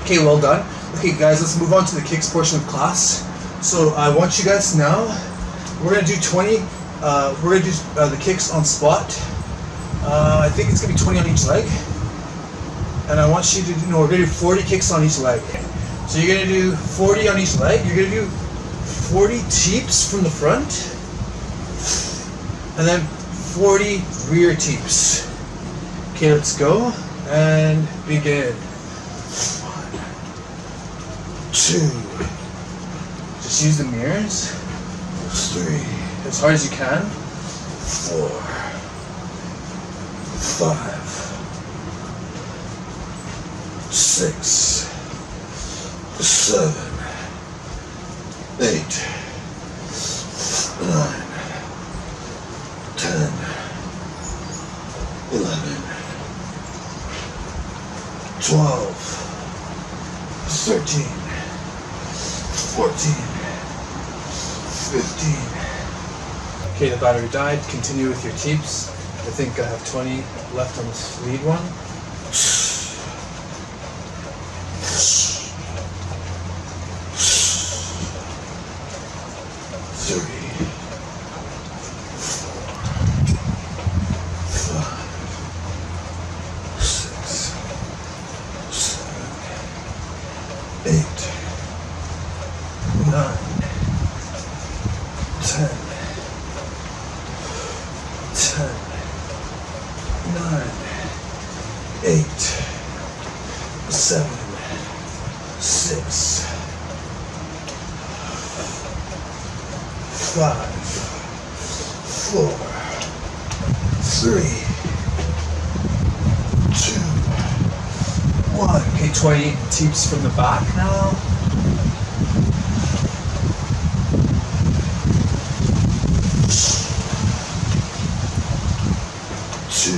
Okay, well done. Okay guys, let's move on to the kicks portion of class. So I want you guys now, we're gonna do 20, we're gonna do the kicks on spot. I think it's gonna be 20 on each leg. And I want you to do, no, we're gonna do 40 kicks on each leg. So you're gonna do 40 on each leg. You're gonna do 40 teeps from the front. And then 40 rear teeps. Okay, let's go and begin. 1, 2. Just use the mirrors. 3. As hard as you can. 4, 5, 6, 7, 8, 9, 10, 11, 12, 13, 14, 15. Okay, the battery died. Continue with your teeps. I think I have 20 left on this lead one. 3, 4, 5, 6, 7, 8, 9, 10, 9, 8, 7, 6, 5, 4, 3, 2, 1. Okay, 20 teeps from the back now. 2,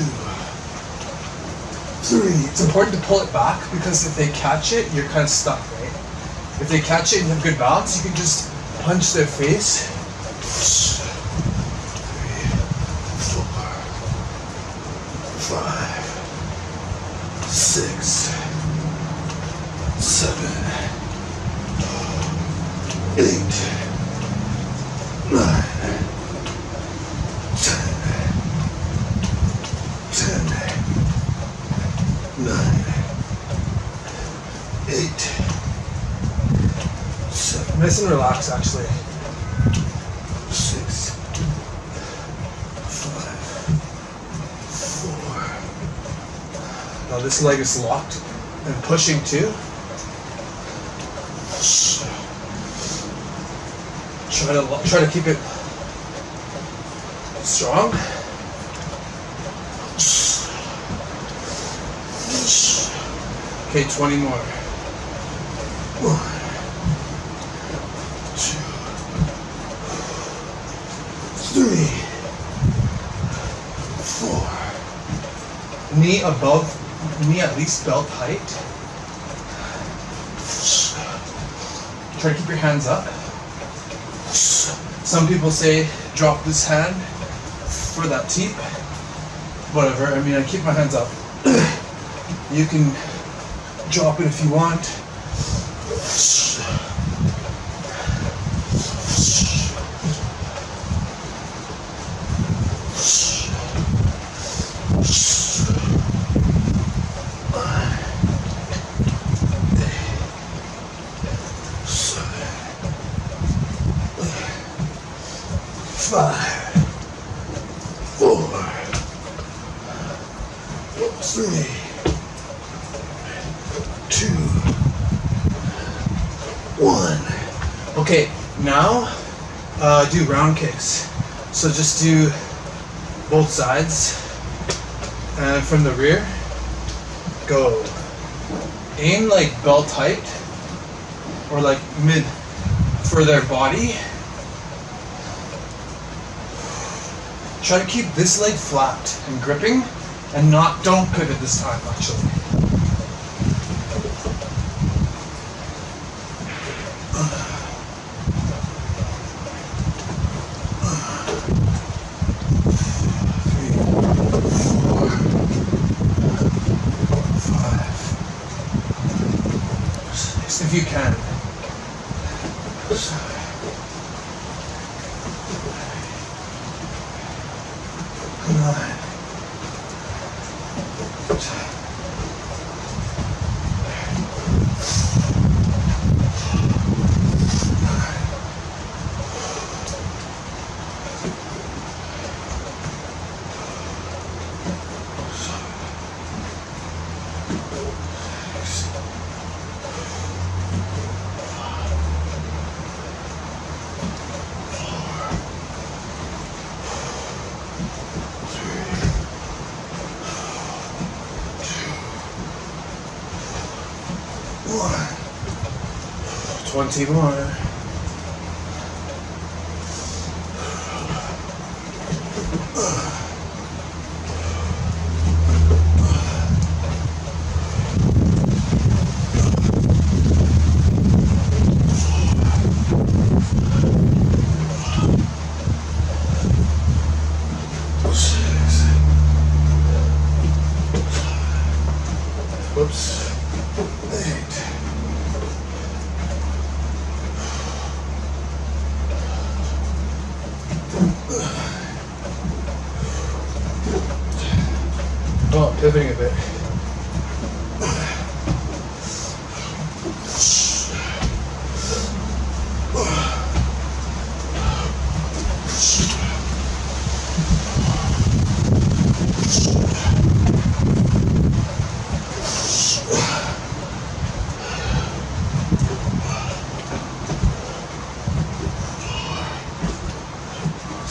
3. It's important to pull it back because if they catch it, you're kind of stuck, right? If they catch it and you have good balance, you can just punch their face. 3, 4, 5, 6, 7, 8, 9, 10, 9, 8, 7. Nice and relax, actually. 6, 5, 4. Now this leg is locked and pushing too. Try to keep it strong. Okay, 20 more. 1, 2, 3, 4. Knee above, knee at least belt height. Try to keep your hands up. Some people say drop this hand for that teep. Whatever, I mean, I keep my hands up. You can drop it if you want. Five, 4, 3, 2, 1. Okay, now do round kicks. So just do both sides, and from the rear, go. Aim like belt height, or like mid for their body. Try to keep this leg flat and gripping, and don't pivot this time, actually. If you can. 9, out. One. 20 more. Whoops. 8. Oh, pivoting a bit.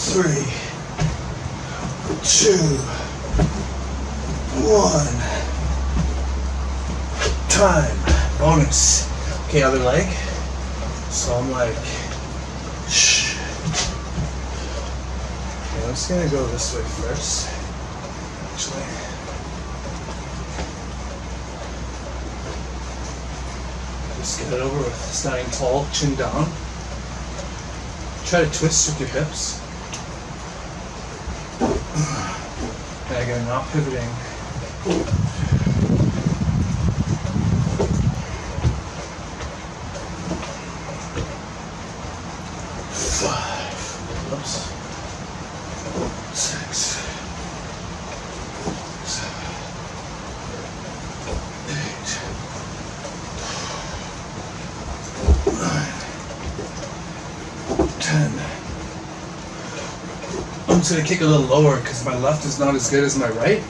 Three, two, one. Time. Bonus. Okay, other leg. So I'm like, shh. Okay, I'm just gonna go this way first. Actually. Just get it over with standing tall, chin down. Try to twist with your hips. And again, not pivoting. 5. Oops. 6. 7. 8. 9. 10. I'm just going to kick a little lower because my left is not as good as my right.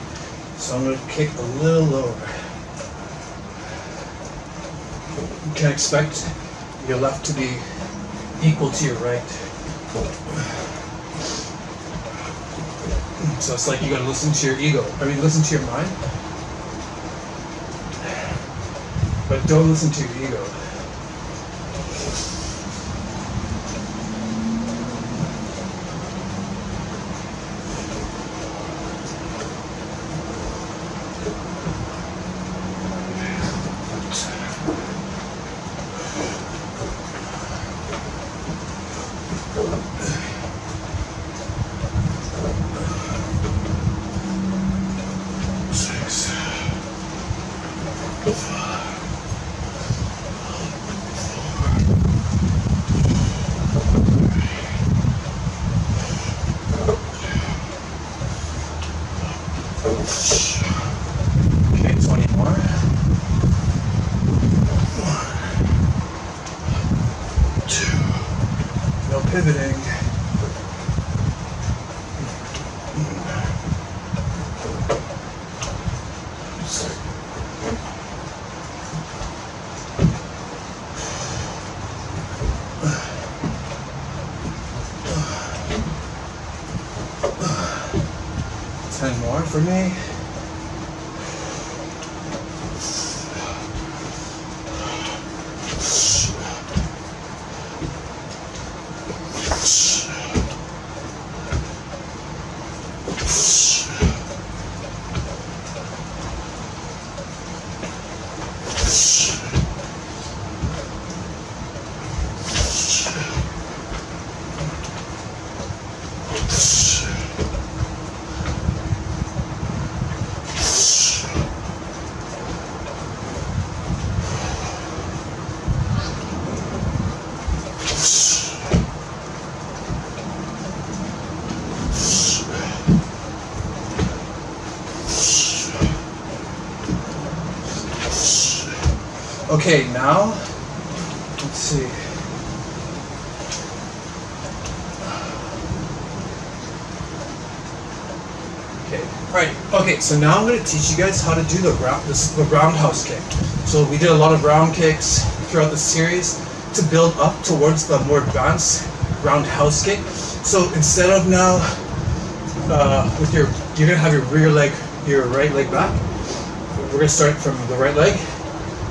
So I'm going to kick a little lower. You can't expect your left to be equal to your right. So it's like you got to listen to your ego. I mean, listen to your mind. But don't listen to your ego. Okay, 20 more. 1. No pivoting. More for me. Okay, now, let's see. Okay, alright, okay, so now I'm going to teach you guys how to do the roundhouse kick. So we did a lot of round kicks throughout the series to build up towards the more advanced roundhouse kick. So instead of now, with you're going to have your rear leg, your right leg back. We're going to start from the right leg.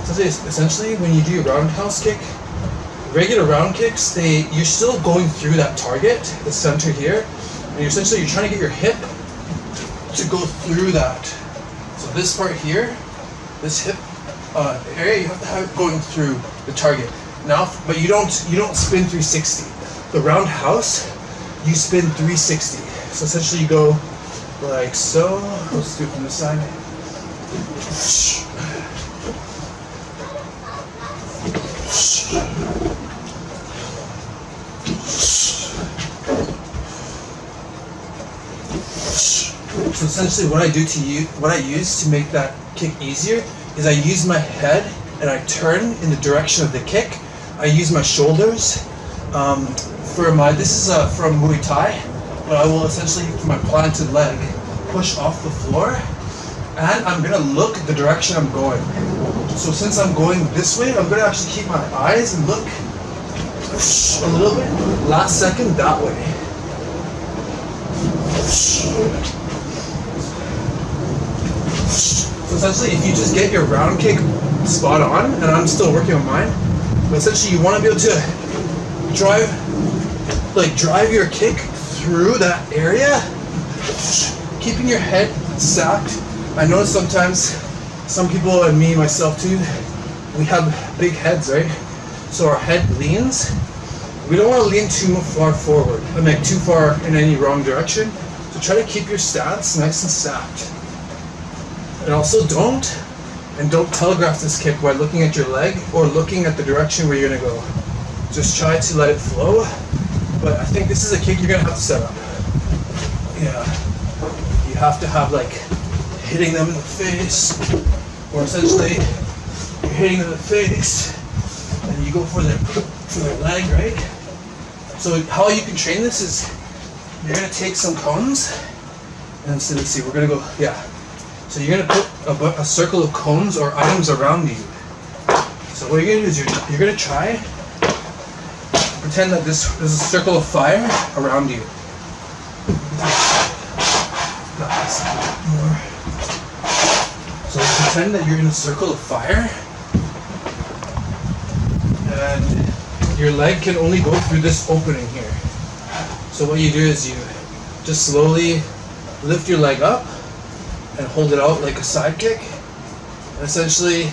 So essentially, when you do your roundhouse kick, regular round kicks, you're still going through that target, the center here, and you're trying to get your hip to go through that. So this part here, this hip area, you have to have it going through the target. Now, but you don't spin 360. The roundhouse, you spin 360. So essentially, you go like so. Let's do it from this side. So essentially what I use to make that kick easier is I use my head and I turn in the direction of the kick. I use my shoulders. This is from Muay Thai, but I will essentially, for my planted leg, push off the floor, and I'm gonna look the direction I'm going. So since I'm going this way, I'm gonna actually keep my eyes and look a little bit, last second that way. So essentially, if you just get your round kick spot on, and I'm still working on mine, but essentially you want to be able to drive your kick through that area, keeping your head stacked. I know sometimes some people, and me myself too, we have big heads, right? So our head leans. We don't want to lean too far forward, too far in any wrong direction. So try to keep your stance nice and stacked. And also don't telegraph this kick by looking at your leg or looking at the direction where you're gonna go. Just try to let it flow. But I think this is a kick you're gonna have to set up. Yeah. You have to have hitting them in the face, or essentially you're hitting them in the face and you go for their leg, right? So how you can train this is you're gonna take some cones and so let's see, we're gonna go, yeah. So you're gonna put a circle of cones or items around you. So what you're gonna do is you're gonna try pretend that there's a circle of fire around you. So pretend that you're in a circle of fire, and your leg can only go through this opening here. So what you do is you just slowly lift your leg up and hold it out like a side kick, and essentially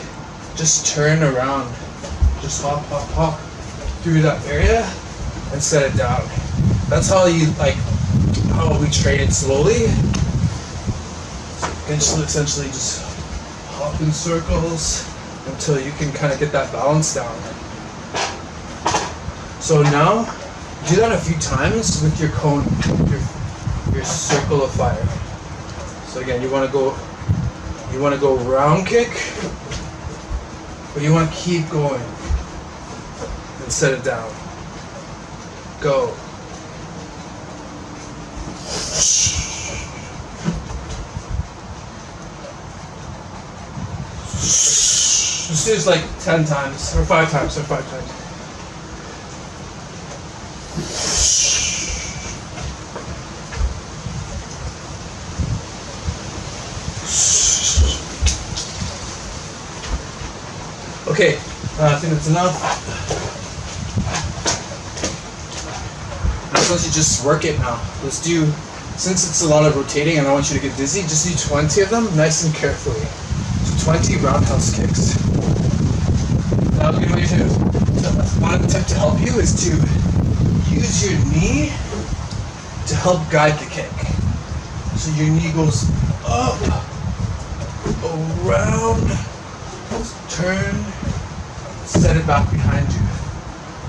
just turn around, just hop through that area and set it down. That's how how we train it slowly. So essentially just hop in circles until you can kind of get that balance down. So now do that a few times with your cone, your circle of fire. So again, you want to go round kick, but you want to keep going and set it down. Go. Just do this 10 times, or 5 times, Okay, I think that's enough. Let's just work it now. Let's do, since it's a lot of rotating and I want you to get dizzy, just do 20 of them nice and carefully. So 20 roundhouse kicks. Now one tip to help you is to use your knee to help guide the kick. So your knee goes up, around, turn, set it back behind you.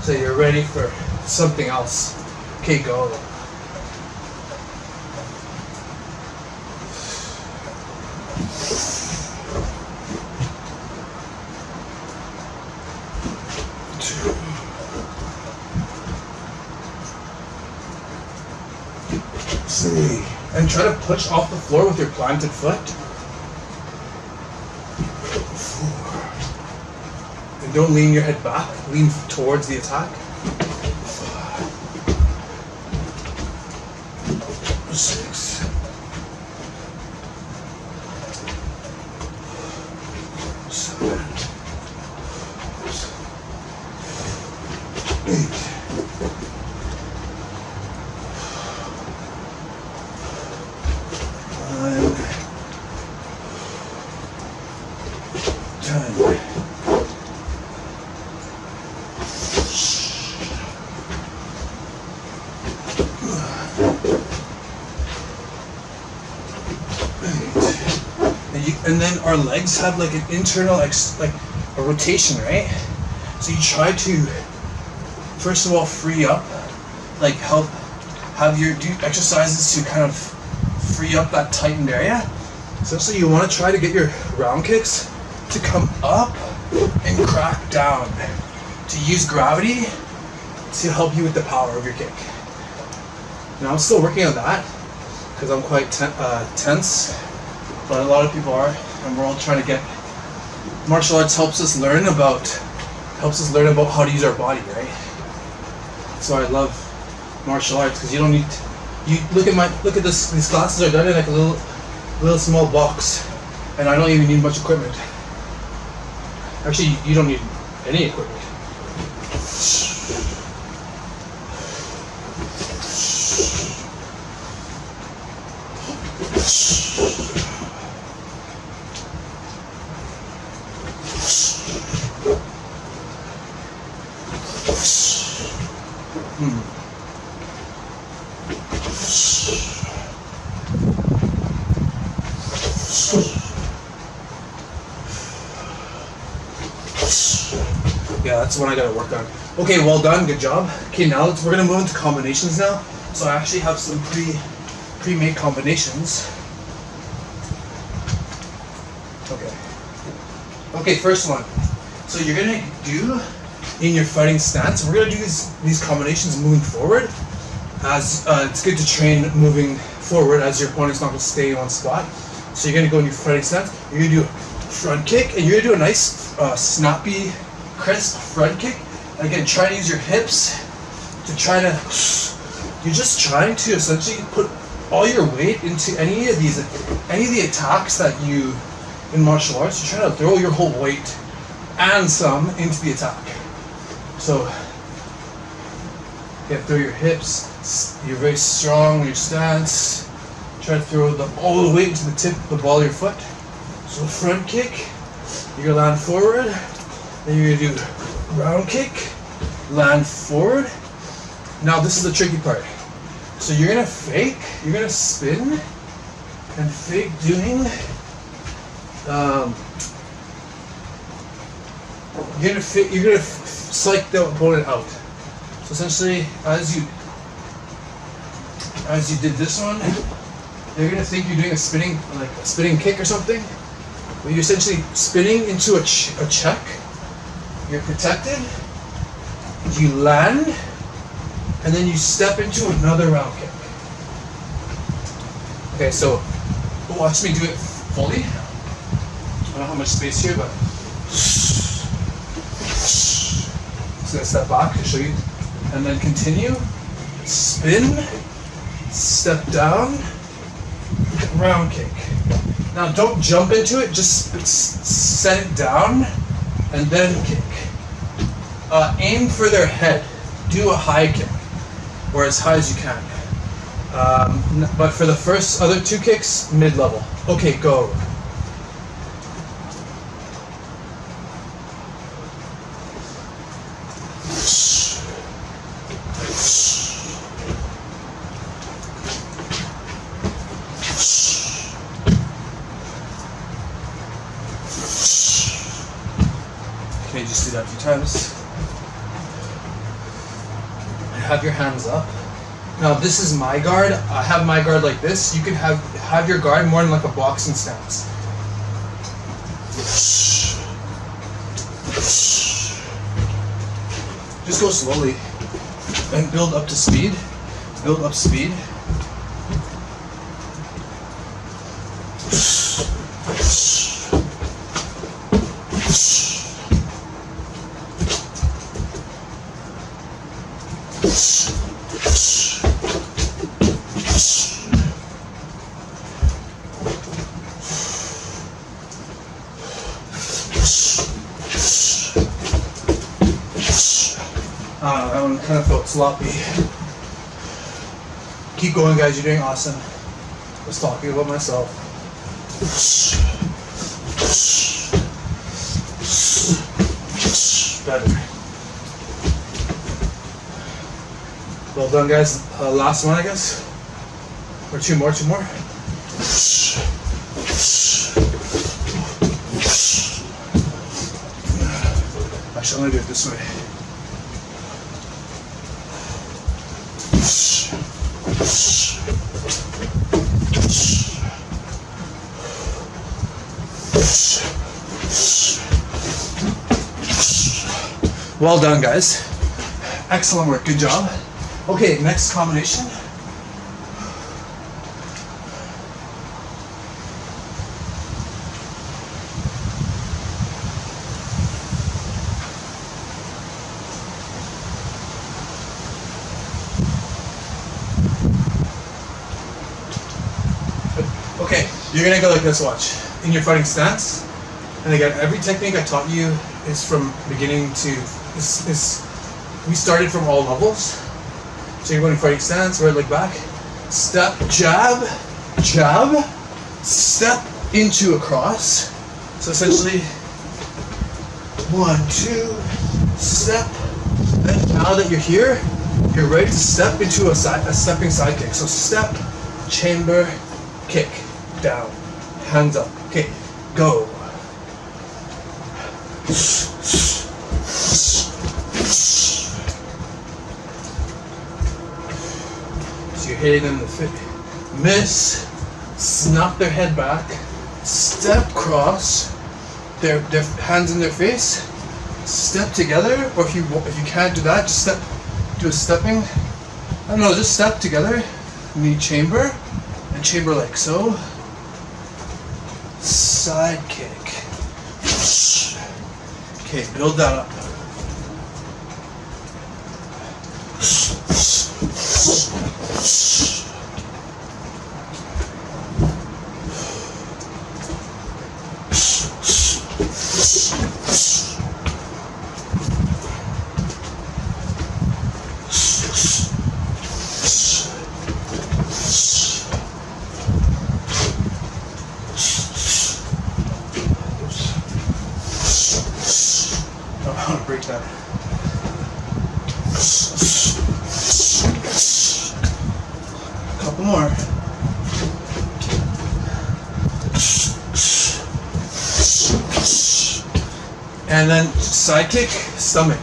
So you're ready for something else. Okay, go. 3. And try to push off the floor with your planted foot. 4. And don't lean your head back. Lean towards the attack. 6. 7. 8. 9. 10. And then our legs have like an internal, like a rotation, right? So you try to, first of all, free up, like have your do exercises to kind of free up that tightened area. Essentially, you want to try to get your round kicks to come up and crack down, to use gravity to help you with the power of your kick. Now I'm still working on that because I'm quite tense. But a lot of people are, and we're all trying to get. Martial arts helps us learn about how to use our body, right? So I love martial arts because you don't need. You look at this. These classes are done in like a little small box, and I don't even need much equipment. Actually, you don't need any equipment. Yeah, that's what I gotta work on. Okay, well done, good job. Okay, now we're gonna move into combinations now. So I actually have some pre-made combinations. Okay, first one. So you're gonna do in your fighting stance. We're gonna do these combinations moving forward. As it's good to train moving forward as your opponent's not gonna stay in one spot. So you're gonna go in your fighting stance. You're gonna do a front kick, and you're gonna do a nice snappy, crisp front kick. Again, try to use your hips to try to. You're just trying to essentially put all your weight into any of the attacks that you in martial arts. You're trying to throw your whole weight and some into the attack. So, yeah, throw your hips. You're very strong in your stance. Try to throw all the weight into the tip of the ball of your foot. So front kick, you're gonna land forward. Then you're gonna do round kick, land forward. Now this is the tricky part. So you're gonna fake, you're gonna spin, and fake doing. You're gonna psych the opponent out. So essentially, as you did this one, they're gonna think you're doing a spinning kick or something. But you're essentially spinning into a check. You're protected. You land, and then you step into another round kick. Okay, so watch me do it fully. I don't know how much space here, but just gonna step back to show you, and then continue. Spin, step down, round kick. Now don't jump into it, just set it down and then kick. Aim for their head. Do a high kick, or as high as you can. But for the other two kicks, mid-level. Okay, go. Okay, just do that a few times. Have your hands up. Now this is my guard. I have my guard like this. You can have your guard more in like a boxing stance. Just go slowly and build up to speed. Build up speed. That one kind of felt sloppy. Keep going, guys. You're doing awesome. I was talking about myself. Better. Well done, guys. Last one, I guess. Or two more. Actually, I'm gonna do it this way. Well done, guys. Excellent work. Good job. Okay, next combination. Okay, you're gonna go like this, watch. In your fighting stance. And again, every technique I taught you is from beginning to, we started from all levels. So you're going fighting stance, right leg back, step, jab, jab, step into a cross. So essentially, 1, 2, step. Then now that you're here, you're ready to step into a stepping side kick. So step, chamber, kick, down, hands up. Okay, go. So you're hitting them in the feet. Miss, snap their head back, step cross, their hands in their face, step together, or if you can't do that, just do a stepping. I don't know, just step together, knee chamber, and chamber like so. Side kick. Okay, build that up. I want to break that. A couple more. And then side kick, stomach.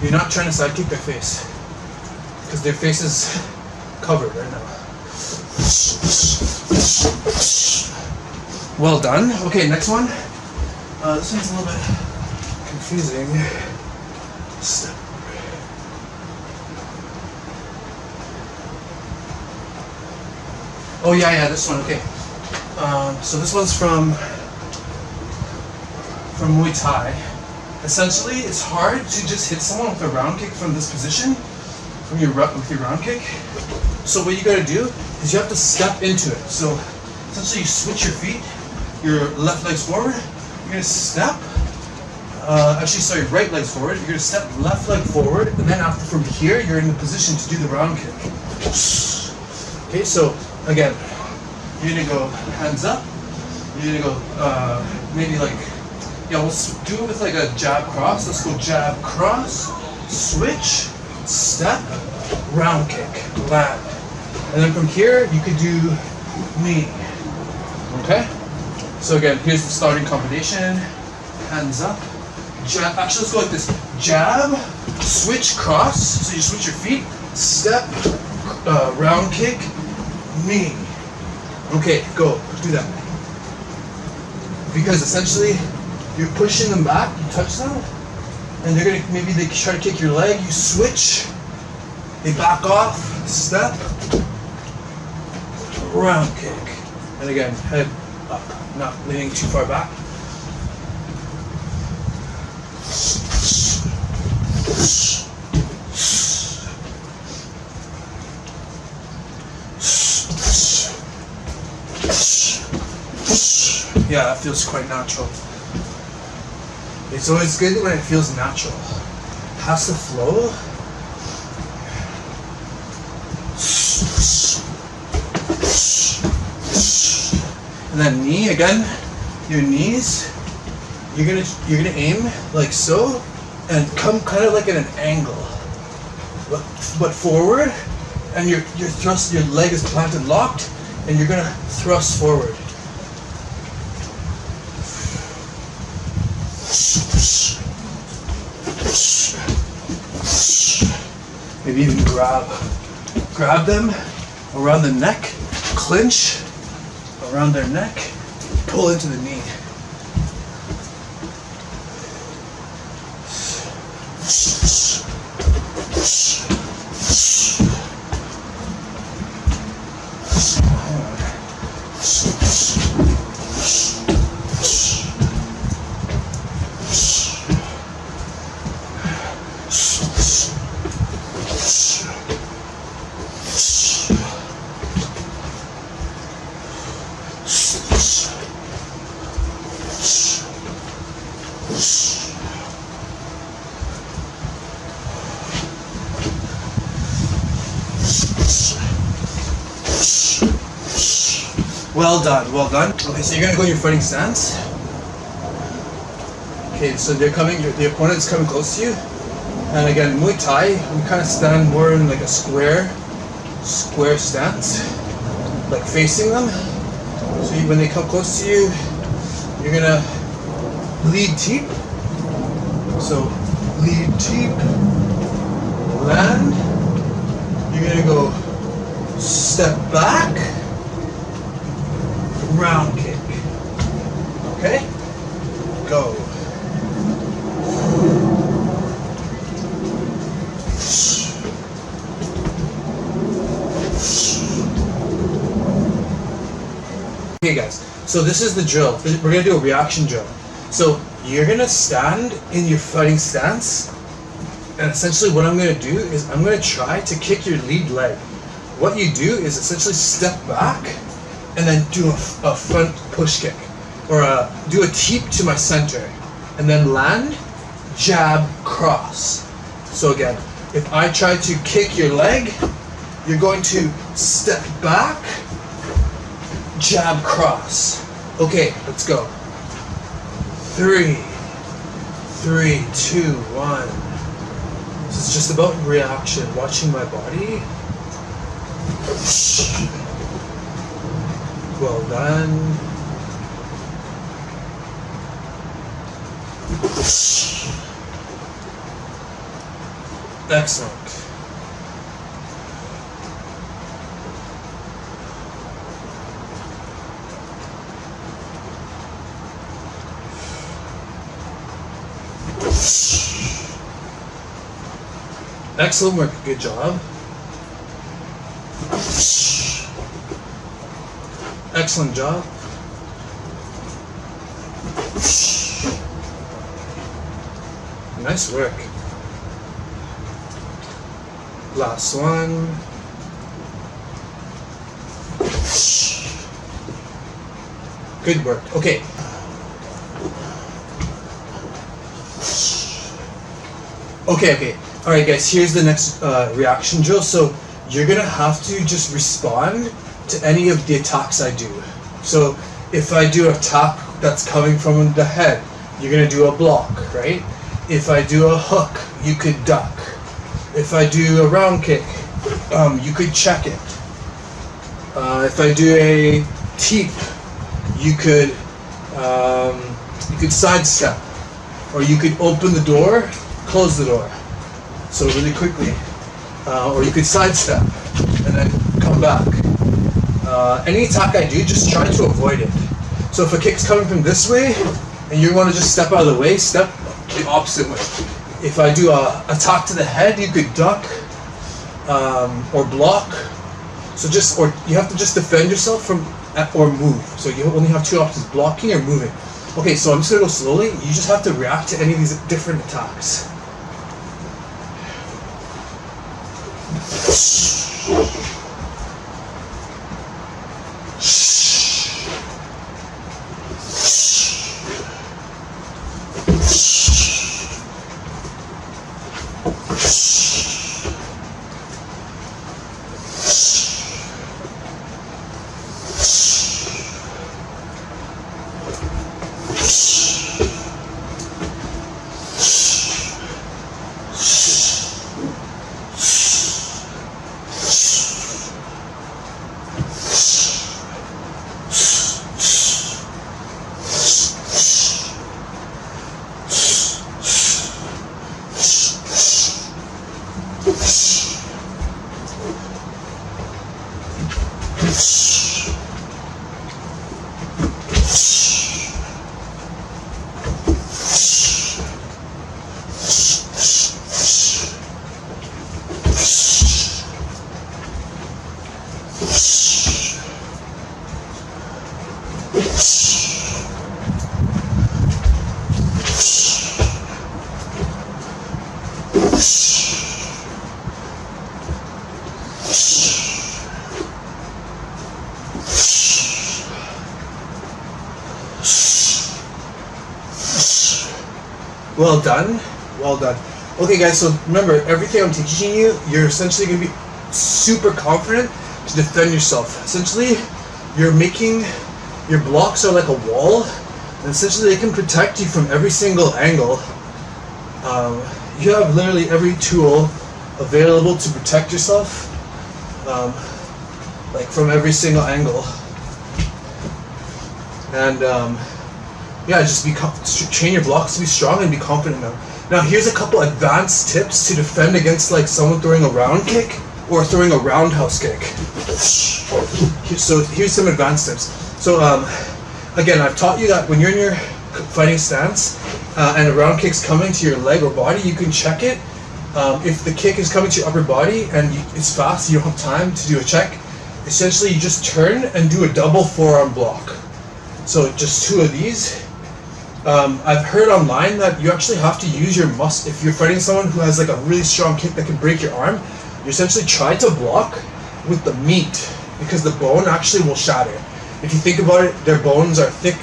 You're not trying to side kick their face, because their face is covered right now. Well done. Okay, next one. This one's a little bit confusing. Step. Oh yeah, this one. Okay. So this one's from Muay Thai. Essentially, it's hard to just hit someone with a round kick from this position, with your round kick. So what you gotta do is you have to step into it. So essentially, you switch your feet, your left leg's forward. You're gonna step. Right leg's forward. You're gonna step left leg forward, and then after from here, you're in the position to do the round kick. Okay, so again, you're gonna go hands up. You're gonna go maybe like, yeah, we'll do it with like a jab cross. Let's go jab cross, switch, step, round kick, land, and then from here you could do knee. Okay. So again, here's the starting combination. Hands up. Jab. Actually, let's go like this. Jab, switch, cross. So you switch your feet. Step, round kick, knee. Okay, go. Do that. Because essentially, you're pushing them back. You touch them, and they're gonna they try to kick your leg. You switch. They back off. Step, round kick, and again, head up, not leaning too far back. Yeah, that feels quite natural. It's always good when it feels natural. It has to flow. And then knee again. Your knees. You're gonna aim like so, and come kind of like at an angle, but forward. And your thrust, your leg is planted locked, and you're gonna thrust forward. Maybe even grab them around the neck, clinch around their neck, pull into the knee. Well done, well done. Okay, so you're gonna go in your fighting stance. Okay, so they're coming, the opponent's coming close to you. And again, Muay Thai, we kind of stand more in like a square stance, like facing them. So when they come close to you, you're gonna lead teep. So lead teep, land. You're gonna go step back, round kick. Okay? Go. Okay guys, so this is the drill. We're gonna do a reaction drill. So you're gonna stand in your fighting stance, and essentially what I'm gonna do is I'm gonna try to kick your lead leg. What you do is essentially step back and then do a front push kick, or do a teep to my center, and then land, jab, cross. So again, if I try to kick your leg, you're going to step back, jab, cross. Okay, let's go. 3, 2, 1. This is just about reaction, watching my body. Well done. Excellent. Excellent work, good job. Excellent job. Nice work. Last one. Good work. Okay. Okay. Alright guys, here's the next reaction drill. So you're gonna have to just respond to any of the attacks I do. So if I do an attack that's coming from the head, you're gonna do a block, right? If I do a hook, you could duck. If I do a round kick, you could check it. If I do a teep, you could sidestep, or you could open the door, close the door. So really quickly, or you could sidestep and then come back. Any attack I do, just try to avoid it. So if a kick's coming from this way, and you want to just step out of the way, step the opposite way. If I do a attack to the head, you could duck or block. So or you have to just defend yourself from or move. So you only have two options: blocking or moving. Okay, so I'm just gonna go slowly. You just have to react to any of these different attacks. Well done. Well done. Okay guys, so remember, everything I'm teaching you, you're essentially going to be super confident to defend yourself. Essentially, you're making, your blocks are like a wall, and essentially they can protect you from every single angle. You have literally every tool available to protect yourself, like from every single angle. And yeah, just train your blocks to be strong and be confident now. Now here's a couple advanced tips to defend against like someone throwing a round kick or throwing a roundhouse kick. So here's some advanced tips. So again, I've taught you that when you're in your fighting stance and a round kick's coming to your leg or body, you can check it. If the kick is coming to your upper body and it's fast, you don't have time to do a check, essentially you just turn and do a double forearm block. So just two of these. I've heard online that you actually have to use your muscle. If you're fighting someone who has like a really strong kick that can break your arm, you essentially try to block with the meat, because the bone actually will shatter. If you think about it, their bones are thick.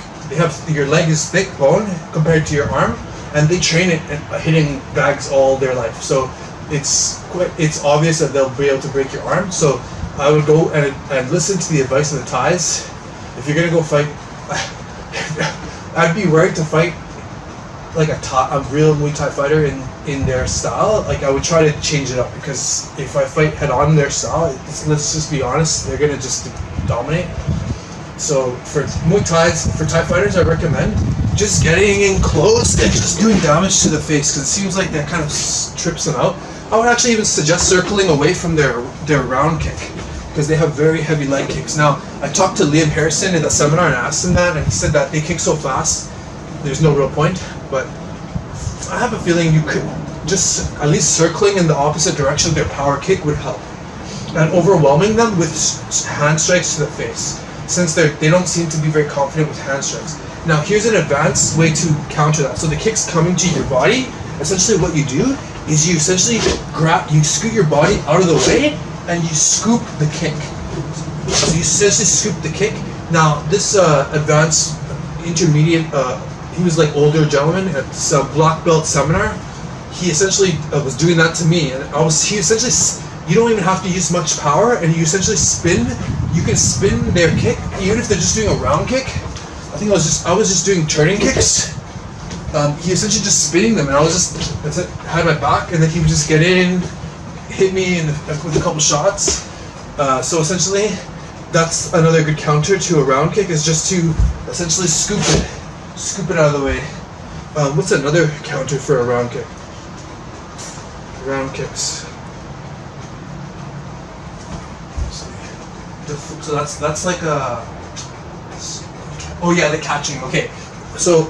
Your leg is thick bone compared to your arm, and they train it at hitting bags all their life. So it's obvious that they'll be able to break your arm. So I would go and listen to the advice of the Thais. If you're gonna go fight, I'd be worried to fight like a real Muay Thai fighter in their style. Like I would try to change it up, because if I fight head on their style, let's just be honest, they're gonna just dominate. So for Muay Thais, for Thai fighters, I recommend just getting in close and just doing damage to the face, because it seems like that kind of trips them out. I would actually even suggest circling away from their round kick, because they have very heavy leg kicks. Now, I talked to Liam Harrison in the seminar and asked him that, and he said that they kick so fast, there's no real point. But I have a feeling you could just, at least circling in the opposite direction of their power kick would help. And overwhelming them with hand strikes to the face, since they don't seem to be very confident with hand strikes. Now, here's an advanced way to counter that. So the kick's coming to your body. Essentially what you do is you essentially scoot your body out of the way, and you scoop the kick. So you essentially scoop the kick. Now this advanced intermediate, he was like older gentleman at some black belt seminar. He essentially was doing that to me, and he essentially, you don't even have to use much power, and you essentially spin. You can spin their kick, even if they're just doing a round kick. I think I was just doing turning kicks. He essentially just spinning them, and had my back, and then he would just get in, hit me with a couple shots. So essentially, that's another good counter to a round kick, is just to essentially scoop it out of the way. What's another counter for a round kick? Round kicks. So that's like a. Oh yeah, the catching. Okay, so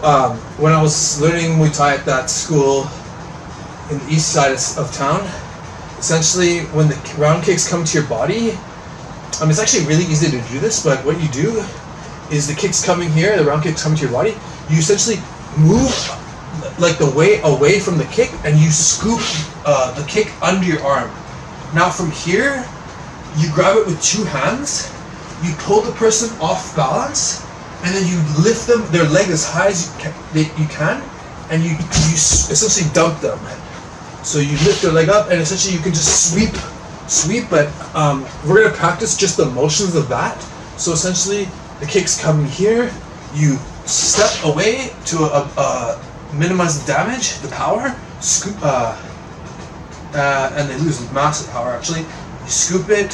when I was learning Muay Thai at that school in the east side of town, essentially when the round kicks come to your body, it's actually really easy to do this, but what you do is the kick's coming here, the round kick's coming to your body, you essentially move like the way away from the kick, and you scoop the kick under your arm. Now from here, you grab it with two hands, you pull the person off balance, and then you lift their leg as high as you can, and you essentially dump them. So you lift their leg up, and essentially you can just sweep, but we're going to practice just the motions of that. So essentially, the kick's coming here, you step away to minimize the damage, the power, scoop, and they lose massive power actually. You scoop it,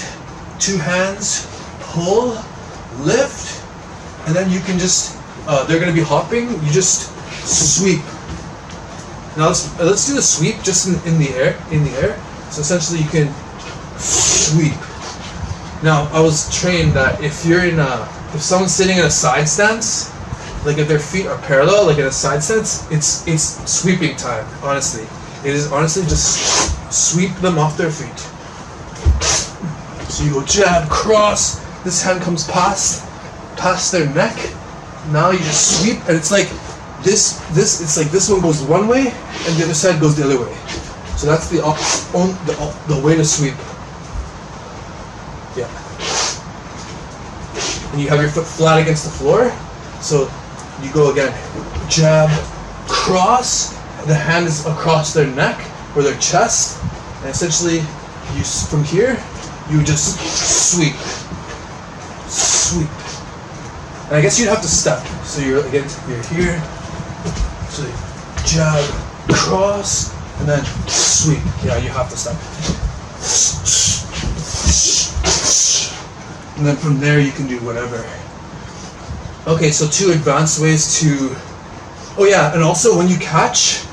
two hands, pull, lift, and then you can just, they're going to be hopping, you just sweep. Now let's do the sweep just in the air. So essentially you can sweep. Now I was trained that if someone's sitting in a side stance, like if their feet are parallel, like in a side stance, it's sweeping time, honestly. It is honestly just sweep them off their feet. So you go jab, cross, this hand comes past their neck. Now you just sweep, and it's like this it's like this one goes one way and the other side goes the other way. So that's the way to sweep. Yeah. And you have your foot flat against the floor. So you go again, jab, cross, the hand is across their neck or their chest, and essentially from here you just sweep. And I guess you'd have to step. So you're here, so jab, cross, and then sweep. Yeah, you have to step. And then from there you can do whatever. Okay, so 2 advanced ways to... Oh yeah, and also when you catch,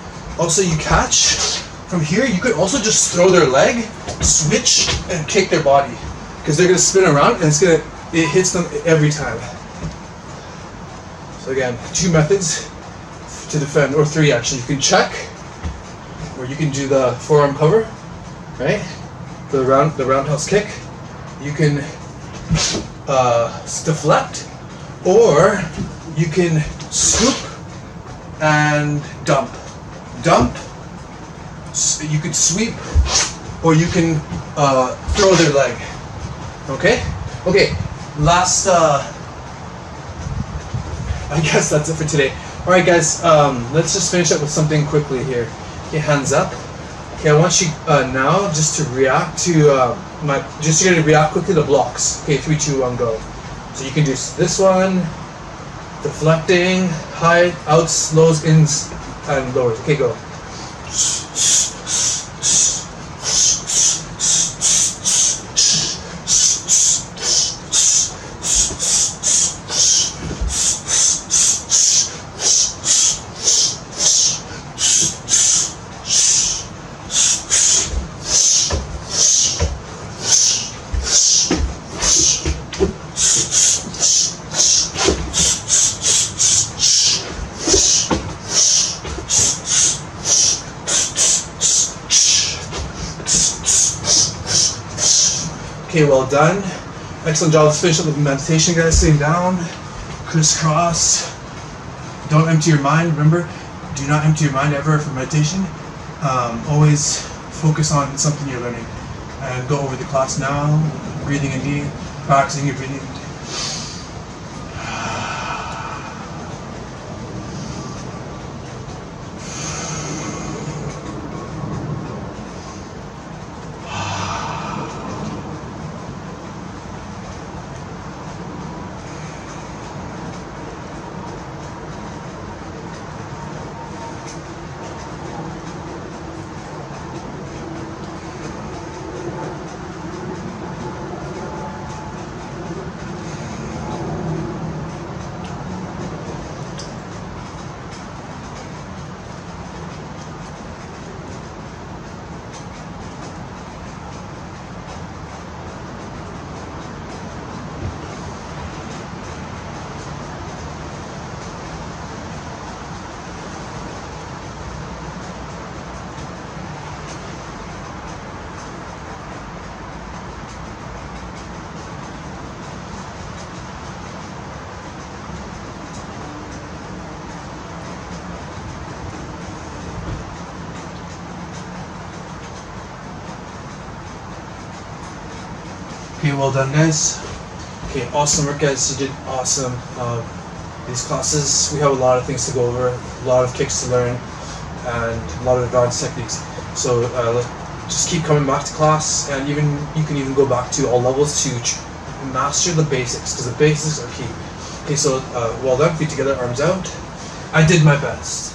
from here you could also just throw their leg, switch, and kick their body. Because they're going to spin around and it hits them every time. So again, 2 methods to defend, or 3 actually. You can check, or you can do the forearm cover, right? For the roundhouse kick. You can deflect, or you can scoop and dump. You could sweep, or you can throw their leg. Okay? Okay, last, I guess that's it for today. Alright guys, let's just finish up with something quickly here. Okay, hands up. Okay, I want you now just to react to you're gonna react quickly to blocks. Okay, 3, 2, 1, go. So you can do this one, deflecting, high, outs, lows, ins, and lowers. Okay, go. Okay, well done. Excellent job. Let's finish up with meditation, guys. Sitting down, crisscross. Don't empty your mind. Remember, do not empty your mind ever for meditation. Always focus on something you're learning. And go over the class now. Breathing in deep, practicing your breathing. Okay, well done, guys. Okay, awesome work, guys. You did awesome. These classes, we have a lot of things to go over, a lot of kicks to learn, and a lot of advanced techniques. So just keep coming back to class, and you can even go back to all levels to master the basics, because the basics are key. Okay, so well done. Feet together, arms out. I did my best.